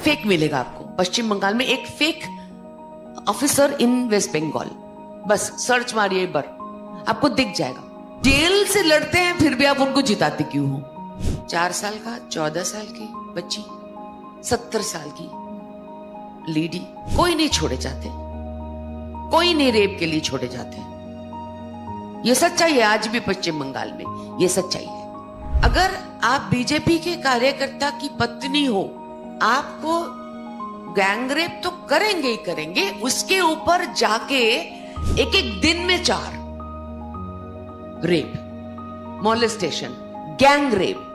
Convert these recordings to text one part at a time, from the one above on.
Fake मिलेगा आपको पश्चिम बंगाल में, एक fake officer in West Bengal, बस सर्च मारिए एक बार आपको दिख जाएगा। जेल से लड़ते हैं फिर भी आप उनको जिताते क्यों हो? 4 साल का 14 साल की बच्ची, 70 साल की लेडी, कोई नहीं छोड़े जाते, कोई नहीं रेप के लिए छोड़े जाते। ये सच्चाई है आज भी पश्चिम बंगाल में, ये सच्चाई है। अगर आप बीजेपी के कार्यकर्ता की पत्नी हो, आपको गैंगरेप तो करेंगे ही करेंगे, उसके ऊपर जाके एक एक दिन में 4 रेप, मोलेस्टेशन, गैंग रेप।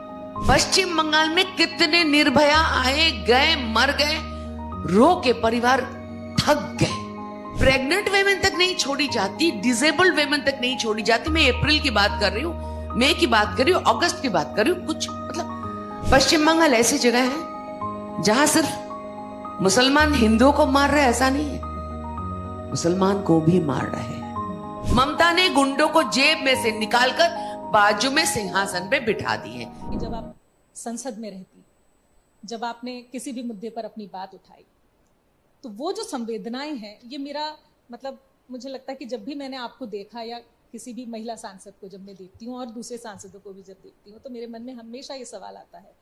पश्चिम बंगाल में कितने निर्भया आए गए, मर गए, रो के परिवार थक गए। प्रेग्नेंट वेमेन तक नहीं छोड़ी जाती, डिसेबल्ड वेमेन तक नहीं छोड़ी जाती। मैं अप्रैल की बात कर रही हूं, मई की बात कर रही हूं, अगस्त की बात कर रही हूं। कुछ मतलब पश्चिम बंगाल ऐसी जगह है जहां सिर्फ मुसलमान हिंदुओं को मार रहे, ऐसा नहीं है, मुसलमान को भी मार रहे हैं। ममता ने गुंडों को जेब में से निकालकर बाजू में सिंहासन पे बिठा दिए। जब आप संसद में रहती, जब आपने किसी भी मुद्दे पर अपनी बात उठाई, तो वो जो संवेदनाएं हैं, ये मेरा मतलब मुझे लगता है कि जब भी मैंने आपको देखा या किसी भी महिला सांसद को जब मैं देखती हूँ और दूसरे सांसदों को भी जब देखती हूँ, तो मेरे मन में हमेशा ये सवाल आता है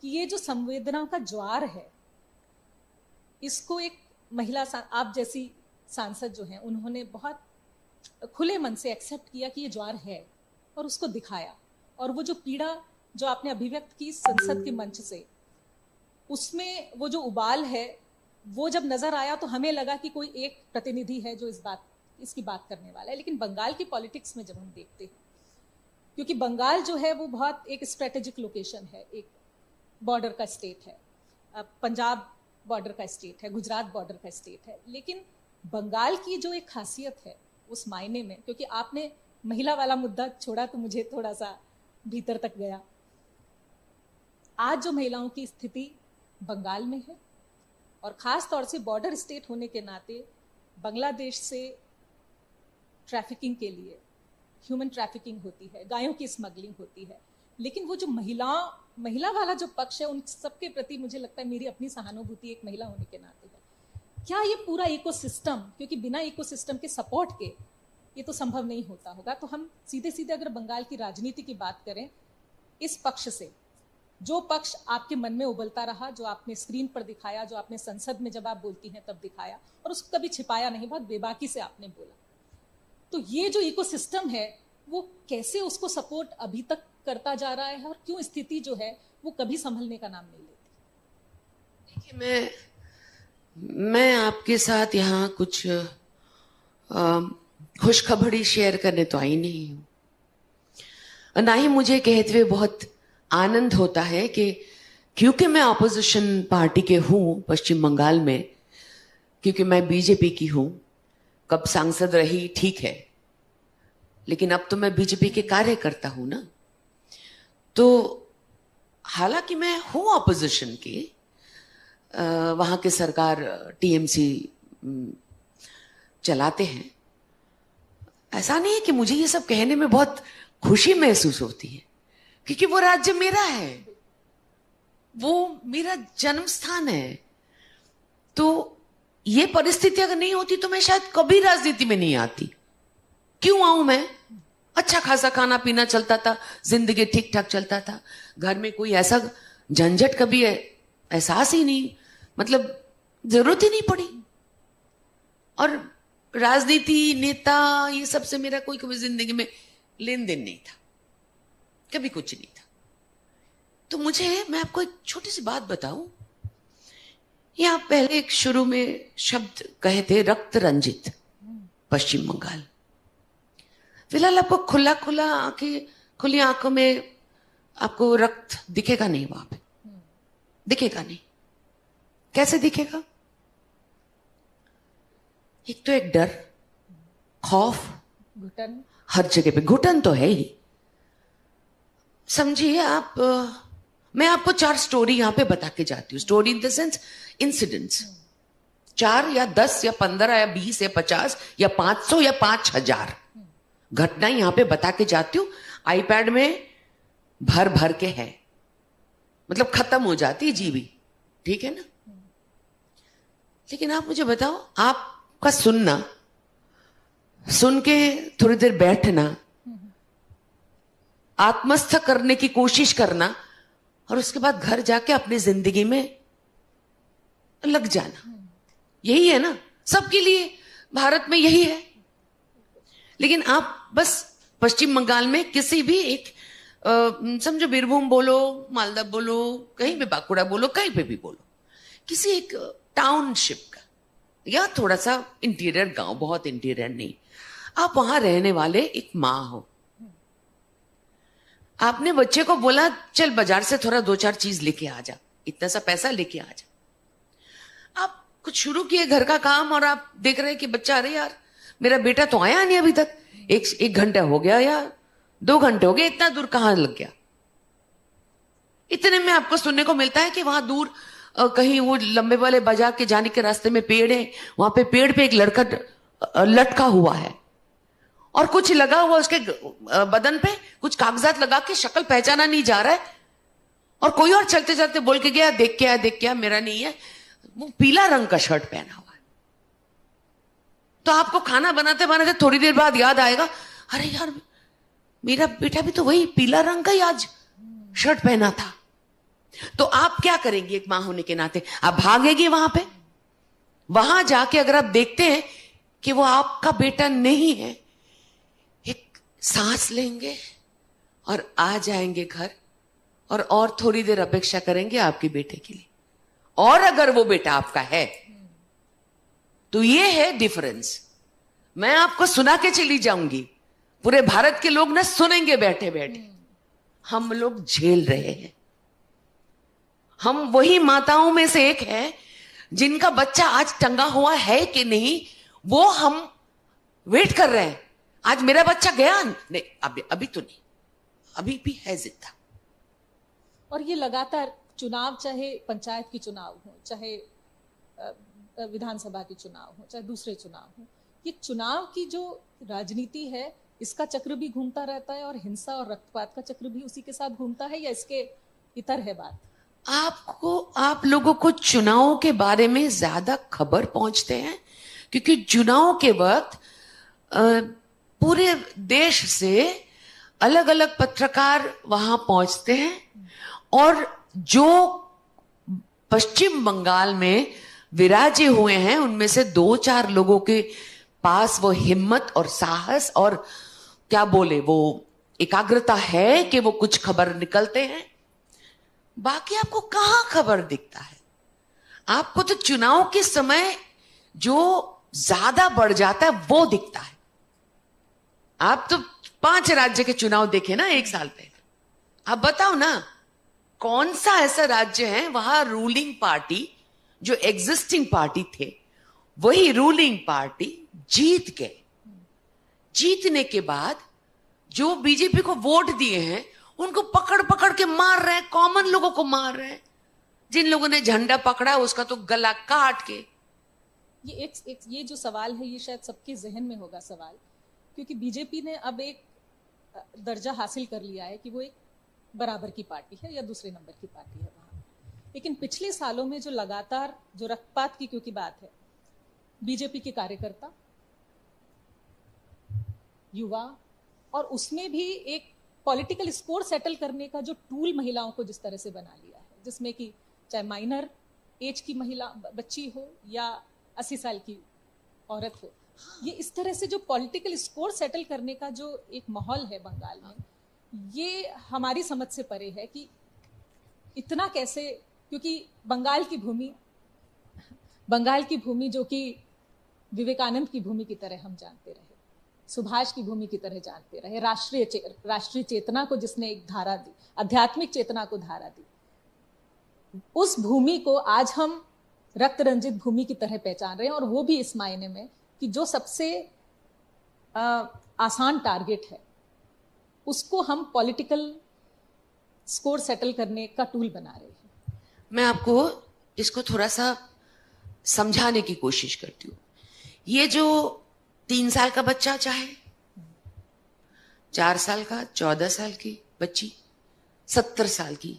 कि ये जो संवेदनाओं का ज्वार है, इसको एक महिला आप जैसी सांसद जो हैं, उन्होंने बहुत खुले मन से एक्सेप्ट किया कि ये ज्वार है और उसको दिखाया। और वो जो पीड़ा जो आपने अभिव्यक्त की संसद के मंच से, उसमें वो जो उबाल है, वो जब नजर आया तो हमें लगा कि कोई एक प्रतिनिधि है जो इसकी बात करने वाला है। लेकिन बंगाल की पॉलिटिक्स में जब हम देखते हैं, क्योंकि बंगाल जो है वो बहुत एक स्ट्रेटेजिक लोकेशन है, एक बॉर्डर का स्टेट है, पंजाब बॉर्डर का स्टेट है, गुजरात बॉर्डर का स्टेट है। लेकिन बंगाल की जो एक खासियत है उस मायने में, क्योंकि आपने महिला वाला मुद्दा छोड़ा तो मुझे थोड़ा सा भीतर तक गया। आज जो महिलाओं की स्थिति बंगाल में है, और खास तौर से बॉर्डर स्टेट होने के नाते बांग्लादेश से ट्रैफिकिंग के लिए ह्यूमन ट्रैफिकिंग होती है, गायों की स्मगलिंग होती है। लेकिन वो जो महिला वाला जो पक्ष है, उन सबके प्रति मुझे लगता है मेरी अपनी सहानुभूति एक महिला होने के नाते है। क्या ये पूरा इकोसिस्टम, क्योंकि बिना इकोसिस्टम के सपोर्ट के ये तो संभव नहीं होता होगा, तो हम सीधे सीधे अगर बंगाल की राजनीति की बात करें, इस पक्ष से जो पक्ष आपके मन में उबलता रहा, जो आपने स्क्रीन पर दिखाया, जो आपने संसद में जब आप बोलती हैं तब दिखाया, और उसको कभी छिपाया नहीं, बहुत बेबाकी से आपने बोला, तो ये जो इकोसिस्टम है वो कैसे उसको सपोर्ट अभी तक करता जा रहा है, और क्यों स्थिति जो है वो कभी संभलने का नाम नहीं लेती? देखिए, मैं आपके साथ यहाँ कुछ खुशखबरी शेयर करने तो आई नहीं हूं, ना ही मुझे कहते हुए बहुत आनंद होता है कि क्योंकि मैं ऑपोजिशन पार्टी के हूं पश्चिम बंगाल में, क्योंकि मैं बीजेपी की हूं, कब सांसद रही ठीक है, लेकिन अब तो मैं बीजेपी के कार्यकर्ता हूं ना। तो हालांकि मैं हूं ऑपोजिशन की, वहां के सरकार टीएमसी चलाते हैं, ऐसा नहीं है कि मुझे ये सब कहने में बहुत खुशी महसूस होती है, क्योंकि वो राज्य मेरा है, वो मेरा जन्म स्थान है। तो ये परिस्थिति अगर नहीं होती तो मैं शायद कभी राजनीति में नहीं आती। क्यों आऊं मैं? अच्छा खासा खाना पीना चलता था, जिंदगी ठीक ठाक चलता था, घर में कोई ऐसा झंझट कभी एहसास ही नहीं, मतलब जरूरत ही नहीं पड़ी। और राजनीति, नेता, ये सब से मेरा कोई कभी जिंदगी में लेन देन नहीं था, कभी कुछ नहीं था। तो मैं आपको एक छोटी सी बात बताऊं, यहां पहले एक शुरू में शब्द कहे थे, रक्त रंजित पश्चिम बंगाल। फिलहाल आपको खुली आंखों में आपको रक्त दिखेगा नहीं, वहां पे दिखेगा नहीं। कैसे दिखेगा? एक तो एक डर, खौफ, घुटन, हर जगह पे घुटन तो है ही। समझिए आप, मैं आपको 4 स्टोरी यहां पे बता के जाती हूँ। Story in the sense incidents, 4 या 10 या 15 या 20 या 50 या 500 या 5000 घटना यहां पे बता के जाती हूँ। आईपैड में भर भर के है, मतलब खत्म हो जाती जीबी, ठीक है ना। लेकिन आप मुझे बताओ, आपका सुनना, सुन के थोड़ी देर बैठना, आत्मस्थ करने की कोशिश करना और उसके बाद घर जाके अपनी जिंदगी में लग जाना, यही है ना सबके लिए, भारत में यही है। लेकिन आप बस पश्चिम बंगाल में किसी भी एक समझो बीरभूम बोलो, मालदा बोलो, कहीं भी बांकुड़ा बोलो, कहीं पे भी बोलो, किसी एक टाउनशिप का या थोड़ा सा इंटीरियर गांव, बहुत इंटीरियर नहीं, आप वहां रहने वाले एक माँ हो, आपने बच्चे को बोला चल बाजार से थोड़ा 2-4 चीज लेके आ जा, इतना सा पैसा लेके आ जा। आप कुछ शुरू किए घर का काम और आप देख रहे हैं कि बच्चा, अरे यार मेरा बेटा तो आया नहीं अभी तक, एक घंटा हो गया या 2 घंटे हो गए, इतना दूर कहां लग गया। इतने में आपको सुनने को मिलता है कि वहां दूर कहीं वो लंबे वाले बाजार के जाने के रास्ते में पेड़ है, वहां पे पेड़ पे एक लड़का लटका हुआ है और कुछ लगा हुआ उसके बदन पे, कुछ कागजात लगा के, शक्ल पहचाना नहीं जा रहा है, और कोई और चलते चलते बोल के गया, देख के आया, देख के आया, मेरा नहीं है, वो पीला रंग का शर्ट पहना हुआ है। तो आपको खाना बनाते बनाते थोड़ी देर बाद याद आएगा, अरे यार मेरा बेटा भी तो वही पीला रंग का ही आज शर्ट पहना था। तो आप क्या करेंगे एक मां होने के नाते? आप भागेंगे वहां पे, वहां जाके अगर आप देखते हैं कि वो आपका बेटा नहीं है, एक सांस लेंगे और आ जाएंगे घर, और थोड़ी देर अपेक्षा करेंगे आपके बेटे के लिए, और अगर वो बेटा आपका है तो ये है डिफरेंस। मैं आपको सुना के चली जाऊंगी, पूरे भारत के लोग ना सुनेंगे बैठे बैठे, हम लोग झेल रहे हैं। हम वही माताओं में से एक है जिनका बच्चा आज टंगा हुआ है कि नहीं, वो हम वेट कर रहे हैं। आज मेरा बच्चा गया नहीं, अभी तो नहीं, अभी भी है जिंदा। और ये लगातार चुनाव, चाहे पंचायत की चुनाव हो, चाहे विधानसभा के चुनाव हो, चाहे दूसरे चुनाव हो, ये चुनाव की जो राजनीति है इसका चक्र भी घूमता रहता है, और हिंसा और रक्तपात का चक्र भी उसी के साथ घूमता है, या इसके इतर है बात? आप लोगों को चुनाव के बारे में ज्यादा खबर पहुंचते हैं क्योंकि चुनाव के वक्त पूरे देश से अलग अलग पत्रकार वहां पहुंचते हैं, और जो पश्चिम बंगाल में विराजे हुए हैं उनमें से 2-4 लोगों के पास वो हिम्मत और साहस और क्या बोले, वो एकाग्रता है कि वो कुछ खबर निकलते हैं। बाकी आपको कहां खबर दिखता है? आपको तो चुनाव के समय जो ज्यादा बढ़ जाता है वो दिखता है। आप तो 5 राज्य के चुनाव देखे ना 1 साल पहले, आप बताओ ना कौन सा ऐसा राज्य है वहां रूलिंग पार्टी, जो एग्जिस्टिंग पार्टी थे, वही रूलिंग पार्टी जीत गए। जीतने के बाद जो बीजेपी को वोट दिए हैं उनको पकड़ पकड़ के मार रहे हैं, कॉमन लोगों को मार रहे हैं। जिन लोगों ने झंडा पकड़ा उसका तो गला काट के। ये जो सवाल है ये शायद सबके जहन में होगा सवाल, क्योंकि बीजेपी ने अब एक दर्जा हासिल कर लिया है कि वो एक बराबर की पार्टी है या दूसरे नंबर की पार्टी है वहां। लेकिन पिछले सालों में जो लगातार जो रक्तपात की क्योंकि बात है, बीजेपी के कार्यकर्ता, युवा, और उसमें भी एक पॉलिटिकल स्कोर सेटल करने का जो टूल महिलाओं को जिस तरह से बना लिया है, जिसमें कि चाहे माइनर एज की महिला बच्ची हो या 80 साल की औरत हो, ये इस तरह से जो पॉलिटिकल स्कोर सेटल करने का जो एक माहौल है बंगाल में, ये हमारी समझ से परे है कि इतना कैसे, क्योंकि बंगाल की भूमि जो कि विवेकानंद की भूमि की तरह हम जानते रहे, सुभाष की भूमि की तरह जानते रहे, राष्ट्रीय चेतना को जिसने एक धारा दी, आध्यात्मिक चेतना को धारा दी, उस भूमि को आज हम रक्त रंजित भूमि की तरह पहचान रहे हैं। और वो भी इस मायने में कि जो सबसे आसान टारगेट है उसको हम पॉलिटिकल स्कोर सेटल करने का टूल बना रहे हैं। मैं आपको इसको थोड़ा सा समझाने की कोशिश करती हूँ। ये जो 3 साल का बच्चा, चाहे 4 साल का, 14 साल की बच्ची, 70 साल की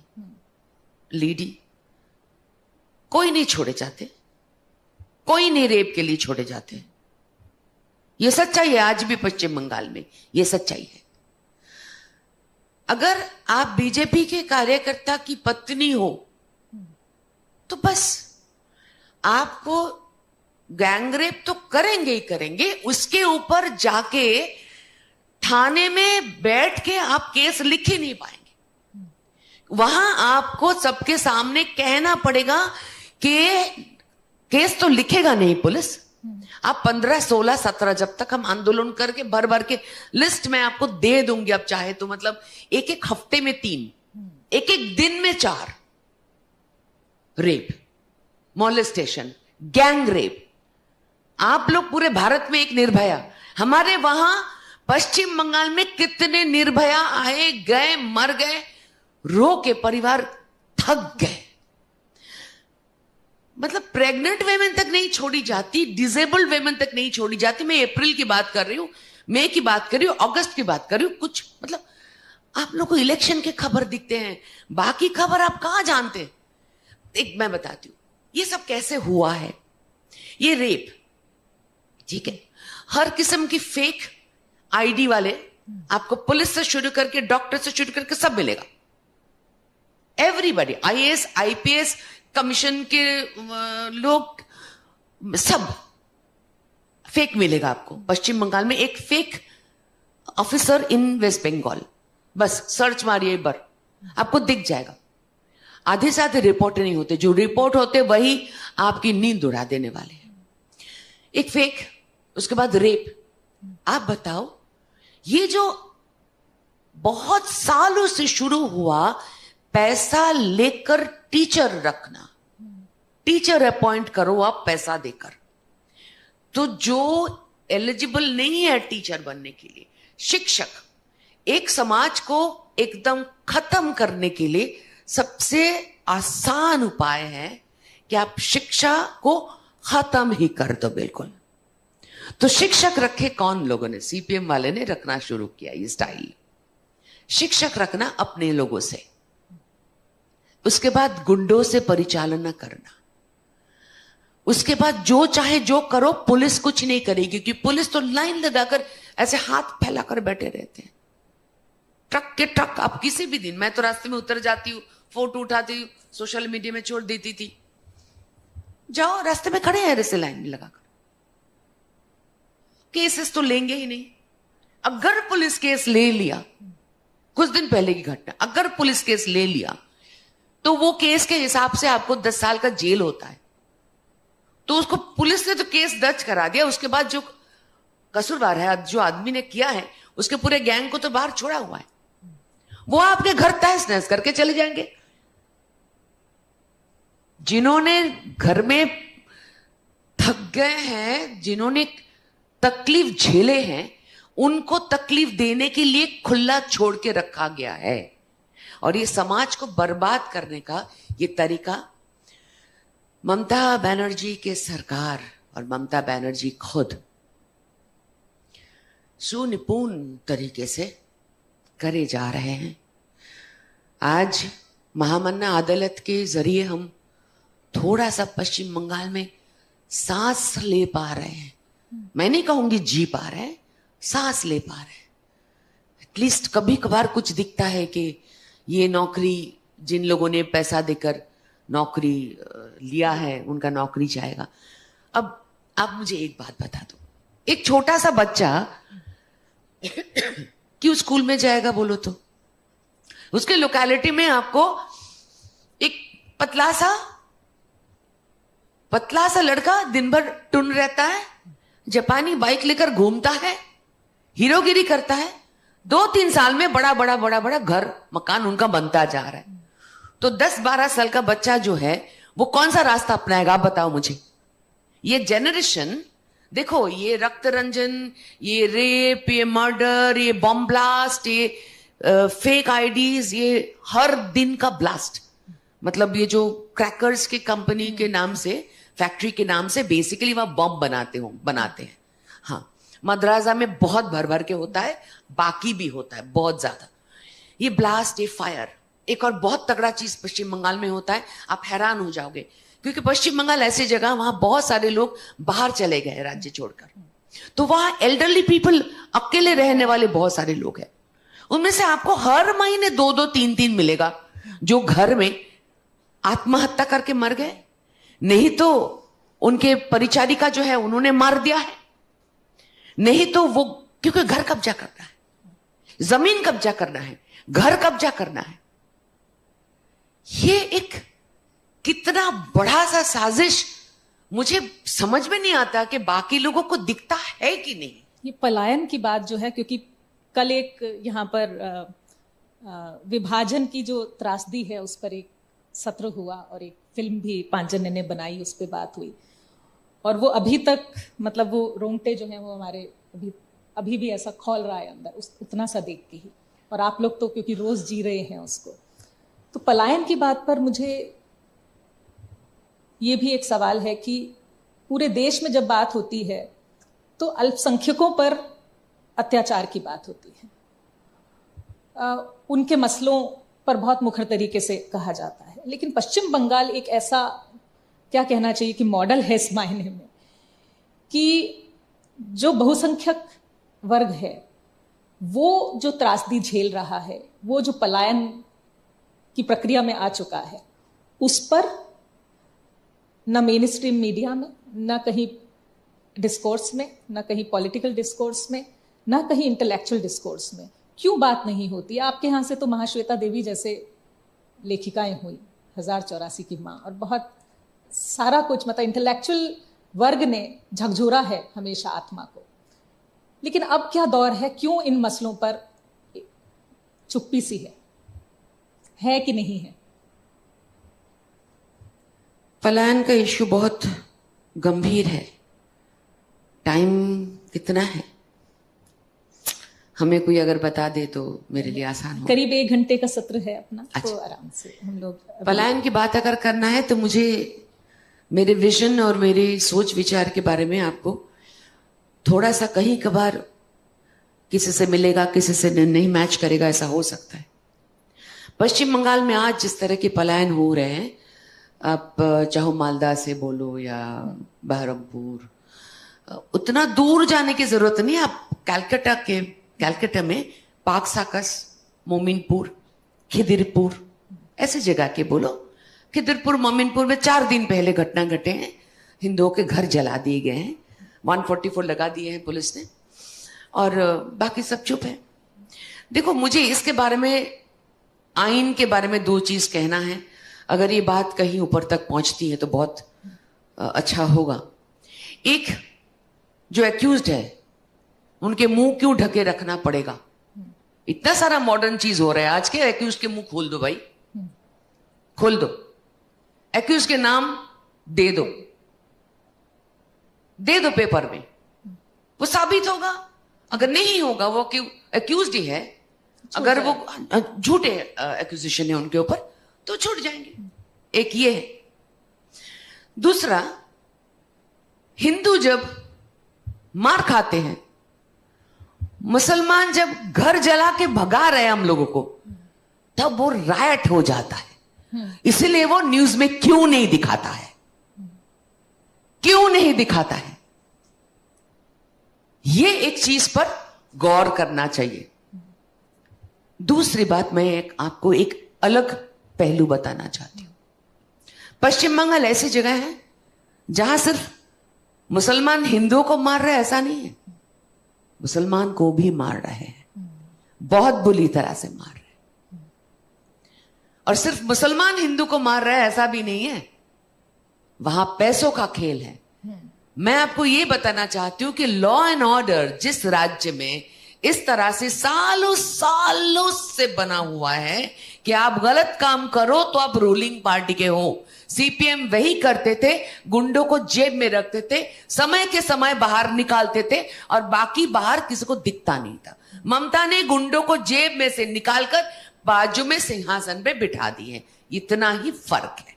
लेडी, कोई नहीं छोड़े जाते, कोई नहीं रेप के लिए छोड़े जाते। ये सच्चाई है आज भी पश्चिम बंगाल में, ये सच्चाई है। अगर आप बीजेपी के कार्यकर्ता की पत्नी हो तो बस आपको गैंगरेप तो करेंगे ही करेंगे, उसके ऊपर जाके थाने में बैठ के आप केस लिख ही नहीं पाएंगे। वहां आपको सबके सामने कहना पड़ेगा कि केस तो लिखेगा नहीं पुलिस। आप 15, 16, 17 जब तक हम आंदोलन करके भर भर के लिस्ट में आपको दे दूंगी, अब चाहे तो मतलब एक एक हफ्ते में 3, एक एक दिन में 4 रेप, मोलेस्टेशन, गैंग रेप। आप लोग पूरे भारत में एक निर्भया, हमारे वहां पश्चिम बंगाल में कितने निर्भया आए गए, मर गए, रो के परिवार थक गए। मतलब प्रेग्नेंट वेमेन तक नहीं छोड़ी जाती, डिसेबल्ड वेमेन तक नहीं छोड़ी जाती। मैं अप्रैल की बात कर रही हूं, मई की बात कर रही हूं, अगस्त की बात कर रही हूं। कुछ मतलब आप लोग को इलेक्शन के खबर दिखते हैं, बाकी खबर आप कहां जानते हैं। एक मैं बताती हूं ये सब कैसे हुआ है। ये रेप, ठीक है, हर किस्म की फेक आईडी वाले आपको पुलिस से शुरू करके डॉक्टर से शुरू करके सब मिलेगा। एवरीबॉडी, आईएएस, आईपीएस, कमीशन के लोग, सब फेक मिलेगा आपको। पश्चिम बंगाल में एक fake officer in West Bengal, बस सर्च मारिए एक बार आपको दिख जाएगा। आधे से आधे रिपोर्ट नहीं होते, जो रिपोर्ट होते वही आपकी नींद उड़ा देने वाले हैं। एक फेक, उसके बाद रेप। आप बताओ, ये जो बहुत सालों से शुरू हुआ पैसा लेकर टीचर रखना, टीचर अपॉइंट करो आप पैसा देकर, तो जो एलिजिबल नहीं है टीचर बनने के लिए, शिक्षक, एक समाज को एकदम खत्म करने के लिए सबसे आसान उपाय है कि आप शिक्षा को खत्म ही कर दो बिल्कुल। तो शिक्षक रखे कौन लोगों ने? सीपीएम वाले ने रखना शुरू किया ये स्टाइल, शिक्षक रखना अपने लोगों से। उसके बाद गुंडों से परिचालना करना, उसके बाद जो चाहे जो करो, पुलिस कुछ नहीं करेगी, क्योंकि पुलिस तो लाइन लगाकर ऐसे हाथ फैलाकर बैठे रहते हैं। ट्रक के ट्रक, आप किसी भी दिन, मैं तो रास्ते में उतर जाती हूँ, फोटो उठाती हूँ, सोशल मीडिया में छोड़ देती थी, जाओ रास्ते में खड़े हैं ऐसे लाइन में लगाकर। केसेस तो लेंगे ही नहीं। अगर पुलिस केस ले लिया, कुछ दिन पहले की घटना, अगर पुलिस केस ले लिया तो वो केस के हिसाब से आपको 10 साल का जेल होता है। तो उसको पुलिस ने तो केस दर्ज करा दिया, उसके बाद जो कसूरवार है, जो आदमी ने किया है, उसके पूरे गैंग को तो बाहर छोड़ा हुआ है। वो आपके घर तहस नहस करके चले जाएंगे। जिन्होंने घर में थक गए हैं, जिन्होंने तकलीफ झेले हैं, उनको तकलीफ देने के लिए खुला छोड़ के रखा गया है। और ये समाज को बर्बाद करने का ये तरीका ममता बनर्जी के सरकार और ममता बनर्जी खुद सुनिपुण तरीके से करे जा रहे हैं। आज महामन्ना अदालत के जरिए हम थोड़ा सा पश्चिम बंगाल में सांस ले पा रहे हैं। मैं नहीं कहूंगी जी पा रहे हैं, सांस ले पा रहे हैं। एटलीस्ट कभी कभार कुछ दिखता है कि ये नौकरी, जिन लोगों ने पैसा देकर नौकरी लिया है, उनका नौकरी जाएगा। अब आप मुझे एक बात बता दो, एक छोटा सा बच्चा क्यों स्कूल में जाएगा बोलो तो? उसके लोकेलिटी में आपको एक पतला सा लड़का दिन भर टुन रहता है, जापानी बाइक लेकर घूमता है, हीरोगिरी करता है, 2-3 साल में बड़ा घर मकान उनका बनता जा रहा है। तो 10-12 साल का बच्चा जो है वो कौन सा रास्ता अपनाएगा? आप बताओ मुझे। ये जेनरेशन देखो, ये रक्त रंजन, ये रेप, ये मर्डर, ये बॉम्ब ब्लास्ट, ये फेक आईडीज, ये हर दिन का ब्लास्ट, मतलब ये जो क्रैकर्स की कंपनी के नाम से, फैक्ट्री के नाम से बेसिकली वह बॉम्ब बनाते हैं। हाँ, मद्रासा में बहुत भर के होता है, बाकी भी होता है बहुत ज्यादा। ये ब्लास्ट, ये फायर। एक और बहुत तगड़ा चीज पश्चिम बंगाल में होता है, आप हैरान हो जाओगे। क्योंकि पश्चिम बंगाल ऐसी जगह, वहां बहुत सारे लोग बाहर चले गए राज्य छोड़कर, तो वहां एल्डरली पीपल, अकेले रहने वाले बहुत सारे लोग हैं। उनमें से आपको हर महीने 2-2, 3-3 मिलेगा जो घर में आत्महत्या करके मर गए, नहीं तो उनके परिचारिका जो है उन्होंने मार दिया है, नहीं तो वो, क्योंकि घर कब्जा करना है, जमीन कब्जा करना है, घर कब्जा करना है। ये एक कितना बड़ा सा साजिश, मुझे समझ में नहीं आता कि बाकी लोगों को दिखता है कि नहीं। ये पलायन की बात जो है, क्योंकि कल एक यहाँ पर विभाजन की जो त्रासदी है उस पर एक सत्र हुआ और एक फिल्म भी पांचजन्य ने बनाई, उस पर बात हुई, और वो अभी तक, मतलब वो रोंगटे जो हैं वो हमारे अभी भी ऐसा खौल रहा है अंदर, उतना सा देख के ही। और आप लोग तो क्योंकि रोज जी रहे हैं उसको। तो पलायन की बात पर मुझे ये भी एक सवाल है कि पूरे देश में जब बात होती है तो अल्पसंख्यकों पर अत्याचार की बात होती है, उनके मसलों पर बहुत मुखर तरीके से कहा जाता है। लेकिन पश्चिम बंगाल एक ऐसा, क्या कहना चाहिए कि मॉडल है इस मायने में कि जो बहुसंख्यक वर्ग है वो जो त्रासदी झेल रहा है, वो जो पलायन की प्रक्रिया में आ चुका है, उस पर न मेन स्ट्रीम मीडिया में, न कहीं डिस्कोर्स में, न कहीं पॉलिटिकल डिस्कोर्स में, न कहीं इंटेलेक्चुअल डिस्कोर्स में क्यों बात नहीं होती? आपके यहाँ से तो महाश्वेता देवी जैसे लेखिकाएं हुई, 1084 की माँ, और बहुत सारा कुछ, मतलब इंटेलेक्चुअल वर्ग ने झकझोरा है हमेशा आत्मा को। लेकिन अब क्या दौर है, क्यों इन मसलों पर चुप्पी सी है कि नहीं है? पलायन का इश्यू बहुत गंभीर है। टाइम कितना है? हमें कोई अगर बता दे तो मेरे लिए आसान हो। करीब 1 घंटे का सत्र है अपना। अच्छा। तो आराम से हम लोग पलायन की बात अगर करना है तो मुझे मेरे विजन और मेरे सोच विचार के बारे में आपको थोड़ा सा कहीं कभार किसी से मिलेगा, किसी से नहीं मैच करेगा, ऐसा हो सकता है। पश्चिम बंगाल में आज जिस तरह के पलायन हो रहे हैं, आप चाहो मालदा से बोलो या बहरमपुर, उतना दूर जाने की जरूरत नहीं। आप कैलकाटा में पाक साकस, मोमिनपुर, खिदिरपुर, ऐसी जगह के बोलो। खिदिरपुर, मोमिनपुर में 4 दिन पहले घटना घटे हैं, हिंदुओं के घर जला दिए गए हैं, 144 लगा दिए हैं पुलिस ने, और बाकी सब चुप है। देखो, मुझे इसके बारे में, आइन के बारे में 2 चीज कहना है। अगर ये बात कहीं ऊपर तक पहुंचती है तो बहुत अच्छा होगा। एक, जो एक्यूज्ड है उनके मुंह क्यों ढके रखना पड़ेगा? इतना सारा मॉडर्न चीज हो रहा है आज के। एक्यूज्ड के मुंह खोल दो भाई, खोल दो। एक्यूज्ड के नाम दे दो पेपर में, वो साबित होगा। अगर नहीं होगा, वो एक्यूज्ड ही है, अगर वो झूठे एक्यूजिशन है उनके ऊपर, तो छूट जाएंगे। एक ये है। दूसरा, हिंदू जब मार खाते हैं, मुसलमान जब घर जला के भगा रहे हैं हम लोगों को, तब वो रायट हो जाता है। इसलिए वो न्यूज में क्यों नहीं दिखाता है? क्यों नहीं दिखाता है? ये एक चीज पर गौर करना चाहिए। दूसरी बात, मैं आपको एक अलग पहलू बताना चाहती हूं। पश्चिम बंगाल ऐसी जगह है जहां सिर्फ मुसलमान हिंदुओं को मार रहे हैं, ऐसा नहीं है। मुसलमान को भी मार रहे हैं, बहुत बुरी तरह से मार रहे हैं। और सिर्फ मुसलमान हिंदू को मार रहे हैं ऐसा भी नहीं है, वहां पैसों का खेल है। मैं आपको यह बताना चाहती हूं कि लॉ एंड ऑर्डर जिस राज्य में इस तरह से सालों सालों से बना हुआ है कि आप गलत काम करो तो आप रूलिंग पार्टी के हो। सीपीएम वही करते थे, गुंडों को जेब में रखते थे, समय के समय बाहर निकालते थे, और बाकी बाहर किसी को दिखता नहीं था। ममता ने गुंडों को जेब में से निकालकर बाजू में सिंहासन पे बिठा दिए। इतना ही फर्क है।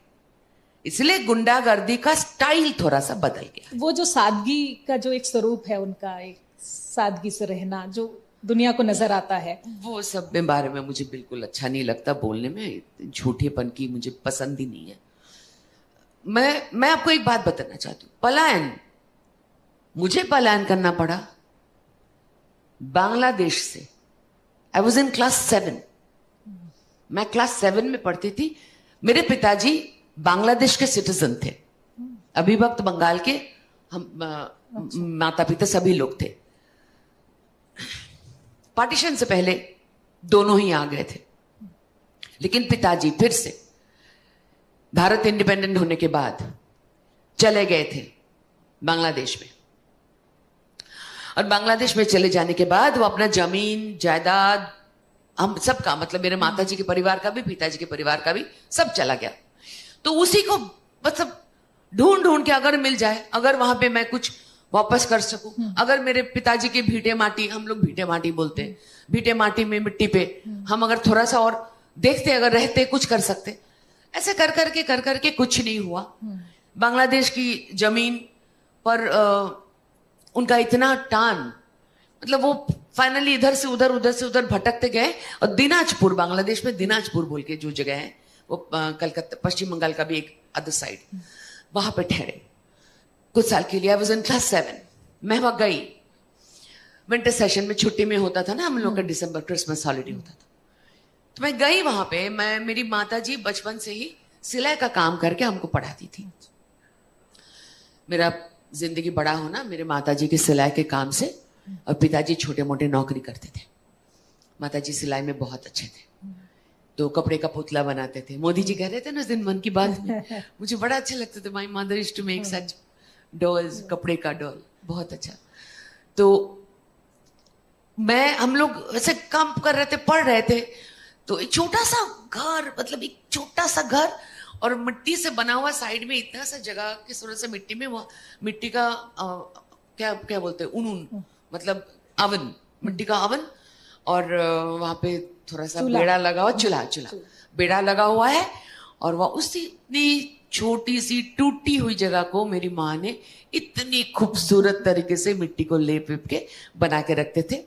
इसलिए गुंडागर्दी का स्टाइल थोड़ा सा बदल गया। वो जो सादगी का जो एक स्वरूप है उनका, एक सादगी से रहना जो दुनिया को नजर आता है, वो सब के बारे में मुझे बिल्कुल अच्छा नहीं लगता बोलने में। झूठेपन की मुझे पसंद ही नहीं है। मैं आपको एक बात बताना चाहती हूं, पलायन, मुझे पलायन करना पड़ा बांग्लादेश से। आई वॉज इन क्लास 7, मैं क्लास 7 में पढ़ती थी। मेरे पिताजी बांग्लादेश के सिटीजन थे, अभिभक्त बंगाल के। हम माता पिता सभी लोग थे। पार्टीशन से पहले दोनों ही आ गए थे, लेकिन पिताजी फिर से भारत इंडिपेंडेंट होने के बाद चले गए थे बांग्लादेश में। और बांग्लादेश में चले जाने के बाद वो अपना जमीन जायदाद, हम सबका, मतलब मेरे माताजी के परिवार का भी, पिताजी के परिवार का भी, सब चला गया। तो उसी को मतलब ढूंढ ढूंढ के अगर मिल जाए, अगर वहां पे मैं कुछ वापस कर सकूं, अगर मेरे पिताजी के भीटे माटी, हम लोग भीटे माटी बोलते हैं, भीटे माटी में मिट्टी पे हम अगर थोड़ा सा और देखते, अगर रहते, कुछ कर सकते। ऐसे कर करके कुछ नहीं हुआ। बांग्लादेश की जमीन पर उनका इतना टान, मतलब वो फाइनली इधर से उधर भटकते गए और दिनाजपुर, बांग्लादेश में दिनाजपुर बोल के जो जगह है, वो कलकत्ता, पश्चिम बंगाल का भी एक अदर साइड, वहां पे ठहरे कुछ साल के लिए। आई वाज इन क्लास 7, मैं वहां गई। विंटर सेशन में छुट्टी में होता था ना हम लोग का, दिसंबर क्रिसमस हॉलीडे होता था, तो मैं गई वहां पे। मेरी माताजी बचपन से ही सिलाई का काम करके हमको पढ़ाती थी। मेरा जिंदगी बड़ा होना मेरे माताजी के सिलाई के काम से, और पिताजी छोटे मोटे नौकरी करते थे। माताजी सिलाई में बहुत अच्छे थे, तो कपड़े का पुतला बनाते थे। मोदी जी कह रहे थे ना उस दिन मन की बात में, मुझे बड़ा अच्छा लगता था। My mother used to make such dolls, कपड़े का डॉल, बहुत अच्छा। तो हम लोग ऐसे काम कर रहे थे, पढ़ रहे थे, तो एक छोटा सा घर, मतलब एक छोटा सा घर और मिट्टी से बना हुआ, साइड में इतना सा जगह कि थोड़ा सा मिट्टी में, वो मिट्टी का क्या क्या बोलते हैं, उन मतलब अवन, मिट्टी का अवन, और वहां पे थोड़ा सा बेड़ा लगा हुआ, चूल्हा बेड़ा लगा हुआ है। और वह उसी इतनी छोटी सी टूटी हुई जगह को मेरी माँ ने इतनी खूबसूरत तरीके से मिट्टी को लेप के बना के रखते थे।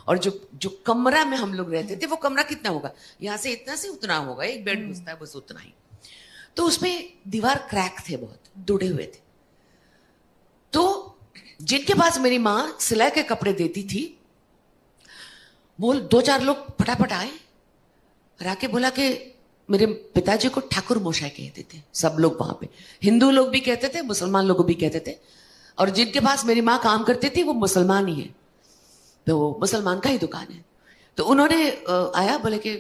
और जो कमरा में हम लोग रहते थे, वो कमरा कितना होगा, यहाँ से इतना से उतना होगा, एक बेड घुसता है बस उतना ही। तो उसमें दीवार क्रैक थे, बहुत टूटे हुए थे। तो जिनके पास मेरी माँ सिलाई के कपड़े देती थी, वो 2-4 लोग फटाफट आए और आके बोला कि मेरे पिताजी को ठाकुर मोशाई कहते थे सब लोग वहां पे। हिंदू लोग भी कहते थे, मुसलमान लोग भी कहते थे। और जिनके पास मेरी माँ काम करती थी वो मुसलमान ही है, तो मुसलमान का ही दुकान है। तो उन्होंने आया, बोले कि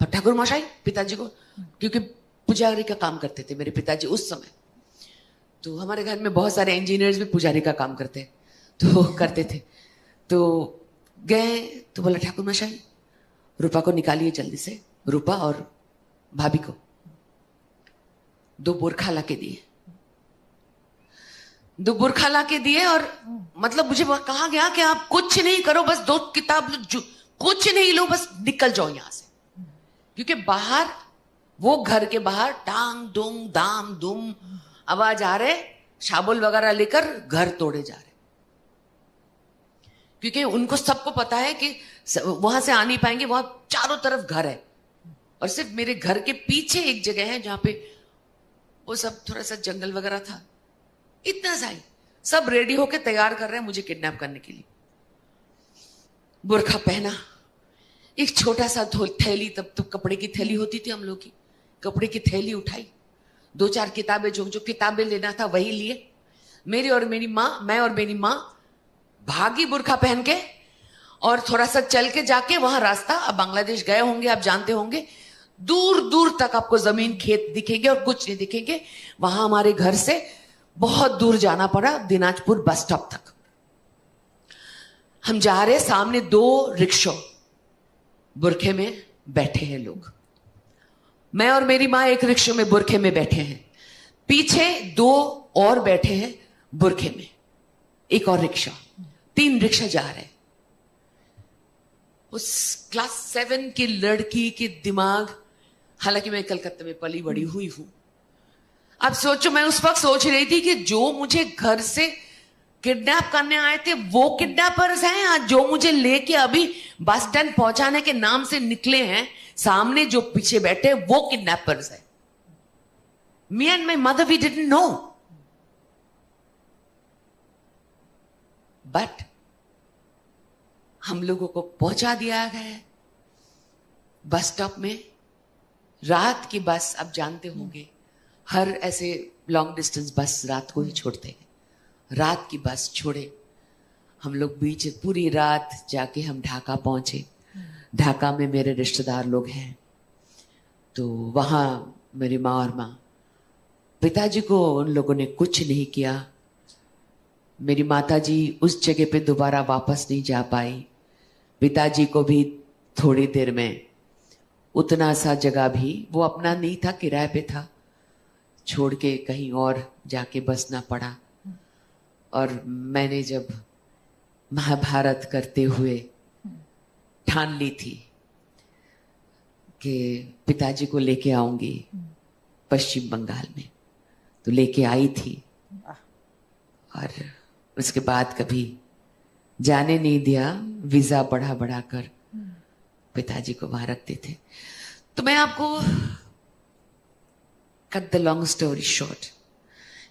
ठाकुर मोशाई पिताजी को, क्योंकि पुजारी का काम करते थे मेरे पिताजी उस समय। तो हमारे घर में बहुत सारे इंजीनियर्स भी पुजारी का काम करते थे। तो गए तो बोला ठाकुर मोशाई, रूपा को निकालिए जल्दी से, रूपा और भाभी को 2 बुरखा ला के दिए। 2 बुरखा ला के दिए, और मतलब मुझे कहा गया कि आप कुछ नहीं करो, बस 2 किताब लो, कुछ नहीं लो, बस निकल जाओ यहां से। क्योंकि बाहर, वो घर के बाहर टांग दुम दाम दुम आवाज आ रहे, शाबुल वगैरह लेकर घर तोड़े जा रहे। क्योंकि उनको सबको पता है कि वहां से आ नहीं पाएंगे, वहां चारों तरफ घर है। और सिर्फ मेरे घर के पीछे एक जगह है जहां पे वो सब थोड़ा सा जंगल वगैरह था, इतना सा ही। सब रेडी होके तैयार कर रहे हैं मुझे किडनैप करने के लिए। बुरखा पहना, एक छोटा सा थैली, तब तो कपड़े की थैली होती थी हम लोग की, कपड़े की थैली उठाई, 2-4 किताबें, जो किताबें लेना था वही लिए। मैं और मेरी माँ भागी बुरखा पहन के, और थोड़ा सा चल के जाके वहां रास्ता, अब बांग्लादेश गए होंगे आप जानते होंगे, दूर दूर तक आपको जमीन खेत दिखेंगे और कुछ नहीं दिखेंगे। वहां हमारे घर से बहुत दूर जाना पड़ा, दिनाजपुर बस स्टॉप तक। हम जा रहे, सामने 2 रिक्शा, बुरखे में बैठे हैं लोग। मैं और मेरी माँ एक रिक्शे में बुरखे में बैठे हैं, पीछे 2 और बैठे हैं बुरखे में, एक और रिक्शा, 3 रिक्शा जा रहे हैं। उस क्लास 7 की लड़की के दिमाग, हालांकि मैं कलकत्ता में पली बड़ी हुई हूं, अब सोचो, मैं उस वक्त सोच रही थी कि जो मुझे घर से किडनैप करने आए थे वो किडनैपर्स हैं, आज जो मुझे लेके अभी बस स्टैंड पहुंचाने के नाम से निकले हैं, सामने जो पीछे बैठे वो किडनैपर्स हैं। Me and my mother, we didn't know. But हम लोगों को पहुंचा दिया गया है बस स्टॉप में। रात की बस, आप जानते होंगे, हर ऐसे लॉन्ग डिस्टेंस बस रात को ही छोड़ते हैं। रात की बस छोड़े, हम लोग बीच पूरी रात जाके हम ढाका पहुंचे। ढाका में मेरे रिश्तेदार लोग हैं, तो वहां मेरी माँ और माँ, पिताजी को उन लोगों ने कुछ नहीं किया। मेरी माताजी उस जगह पे दोबारा वापस नहीं जा पाई। पिताजी को भी थोड़ी देर में उतना सा जगह भी वो अपना नहीं था, किराए पे था, छोड़ के कहीं और जाके बसना पड़ा। और मैंने जब महाभारत करते हुए ठान ली थी कि पिताजी को लेके आऊंगी पश्चिम बंगाल में, तो लेके आई थी। और उसके बाद कभी जाने नहीं दिया, वीजा बढ़ा बढ़ा कर पिताजी को वहां रखते थे। तो मैं आपको cut the long story short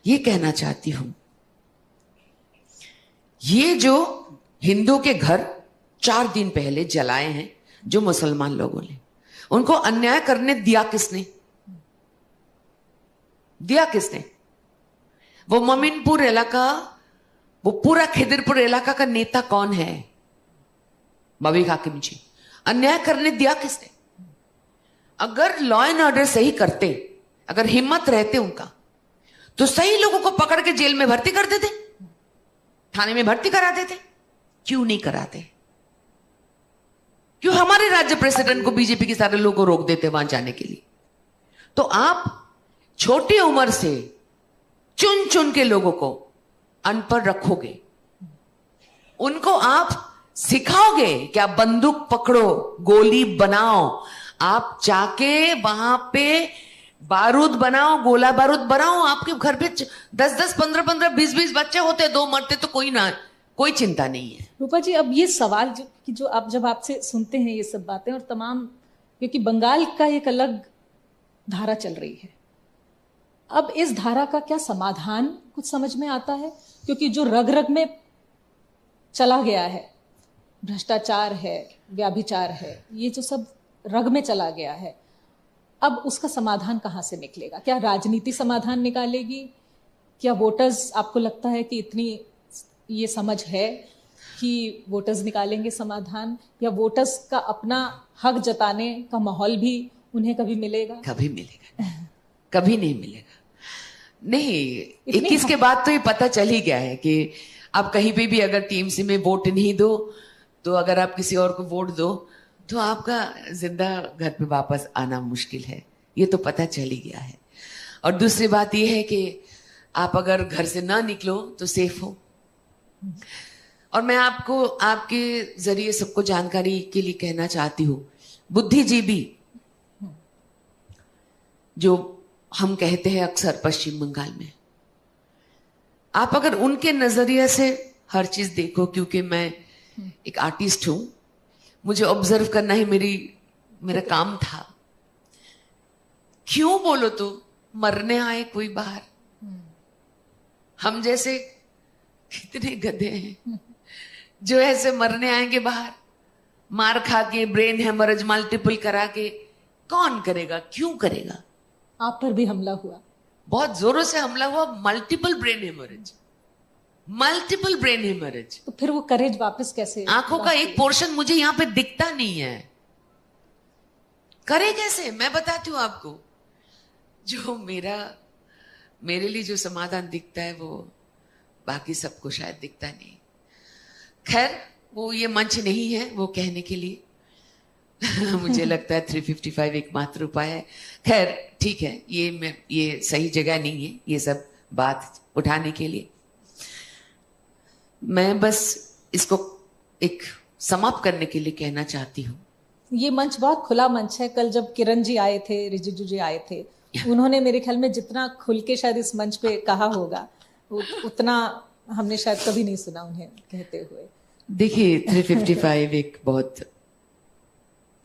ये कहना चाहती हूं, ये जो हिंदू के घर 4 दिन पहले जलाए हैं जो मुसलमान लोगों ने, उनको अन्याय करने दिया किसने? दिया किसने? वो मोमिनपुर इलाका, वो पूरा खिदिरपुर इलाका का नेता कौन है? मबीक हाकिम जी। अन्याय करने दिया किसने? अगर लॉ एंड ऑर्डर सही करते, अगर हिम्मत रहते उनका, तो सही लोगों को पकड़ के जेल में भर्ती कर देते, थाने में भर्ती करा देते। क्यों नहीं कराते? क्यों हमारे राज्य प्रेसिडेंट को, बीजेपी के सारे लोगों को रोक देते वहां जाने के लिए? तो आप छोटी उम्र से चुन चुन के लोगों को अनपढ़ रखोगे, उनको आप सिखाओगे कि आप बंदूक पकड़ो, गोली बनाओ, आप जाके वहां पे बारूद बनाओ, गोला बारूद बनाओ। आपके घर पे 10-10, 15-15, 20-20 बच्चे होते, 2 मरते तो कोई चिंता नहीं है। रूपा जी, अब ये सवाल जो आप जब आपसे सुनते हैं ये सब बातें और तमाम, क्योंकि बंगाल का एक अलग धारा चल रही है, अब इस धारा का क्या समाधान कुछ समझ में आता है? क्योंकि जो रग रग में चला गया है, भ्रष्टाचार है, व्याभिचार है, ये जो सब रग में चला गया है, अब उसका समाधान कहाँ से निकलेगा? क्या राजनीति समाधान निकालेगी? क्या वोटर्स, आपको लगता है कि इतनी ये समझ है कि वोटर्स निकालेंगे समाधान? या वोटर्स का अपना हक जताने का माहौल भी उन्हें कभी मिलेगा? कभी मिलेगा? कभी नहीं मिलेगा। नहीं, 21 के बाद तो ये पता चल ही गया है कि आप कहीं पे भी अगर टीएमसी में वोट नहीं दो, तो अगर आप किसी और को वोट दो, तो आपका जिंदा घर पे वापस आना मुश्किल है। ये तो पता चल ही गया है। और दूसरी बात ये है कि आप अगर घर से ना निकलो तो सेफ हो। और मैं आपको आपके जरिए सबको जानकारी के लिए कहना चाहती हूं, बुद्धिजीवी जो हम कहते हैं अक्सर पश्चिम बंगाल में, आप अगर उनके नजरिए से हर चीज देखो, क्योंकि मैं एक आर्टिस्ट हूं, मुझे ऑब्जर्व करना ही मेरा काम था। क्यों बोलो तो मरने आए कोई बाहर, हम जैसे कितने गधे हैं जो ऐसे मरने आएंगे बाहर, मार खा के, ब्रेन हेमरेज मल्टीपल करा के। कौन करेगा? क्यों करेगा? आप पर भी हमला हुआ, बहुत जोरों से हमला हुआ, multiple brain haemorrhage, multiple brain haemorrhage. तो फिर वो करेज वापस कैसे? आंखों का एक पोर्शन मुझे यहां पे दिखता नहीं है, करे कैसे? मैं बताती हूं आपको। जो मेरे लिए जो समाधान दिखता है वो बाकी सबको शायद दिखता नहीं। खैर, वो ये मंच नहीं है वो कहने के लिए। मुझे लगता है 355 एकमात्र उपाय है। खैर ठीक है, ये सही जगह नहीं है ये सब बात उठाने के लिए। मैं बस इसको एक समाप्त करने के लिए कहना चाहती हूँ, ये मंच बहुत खुला मंच है। कल जब किरण जी आए थे, रिजिजू जी आए थे, उन्होंने मेरे ख्याल में जितना खुल के शायद इस मंच पे कहा होगा, उतना हमने शायद कभी नहीं सुना उन्हें कहते हुए। देखिए 355 एक बहुत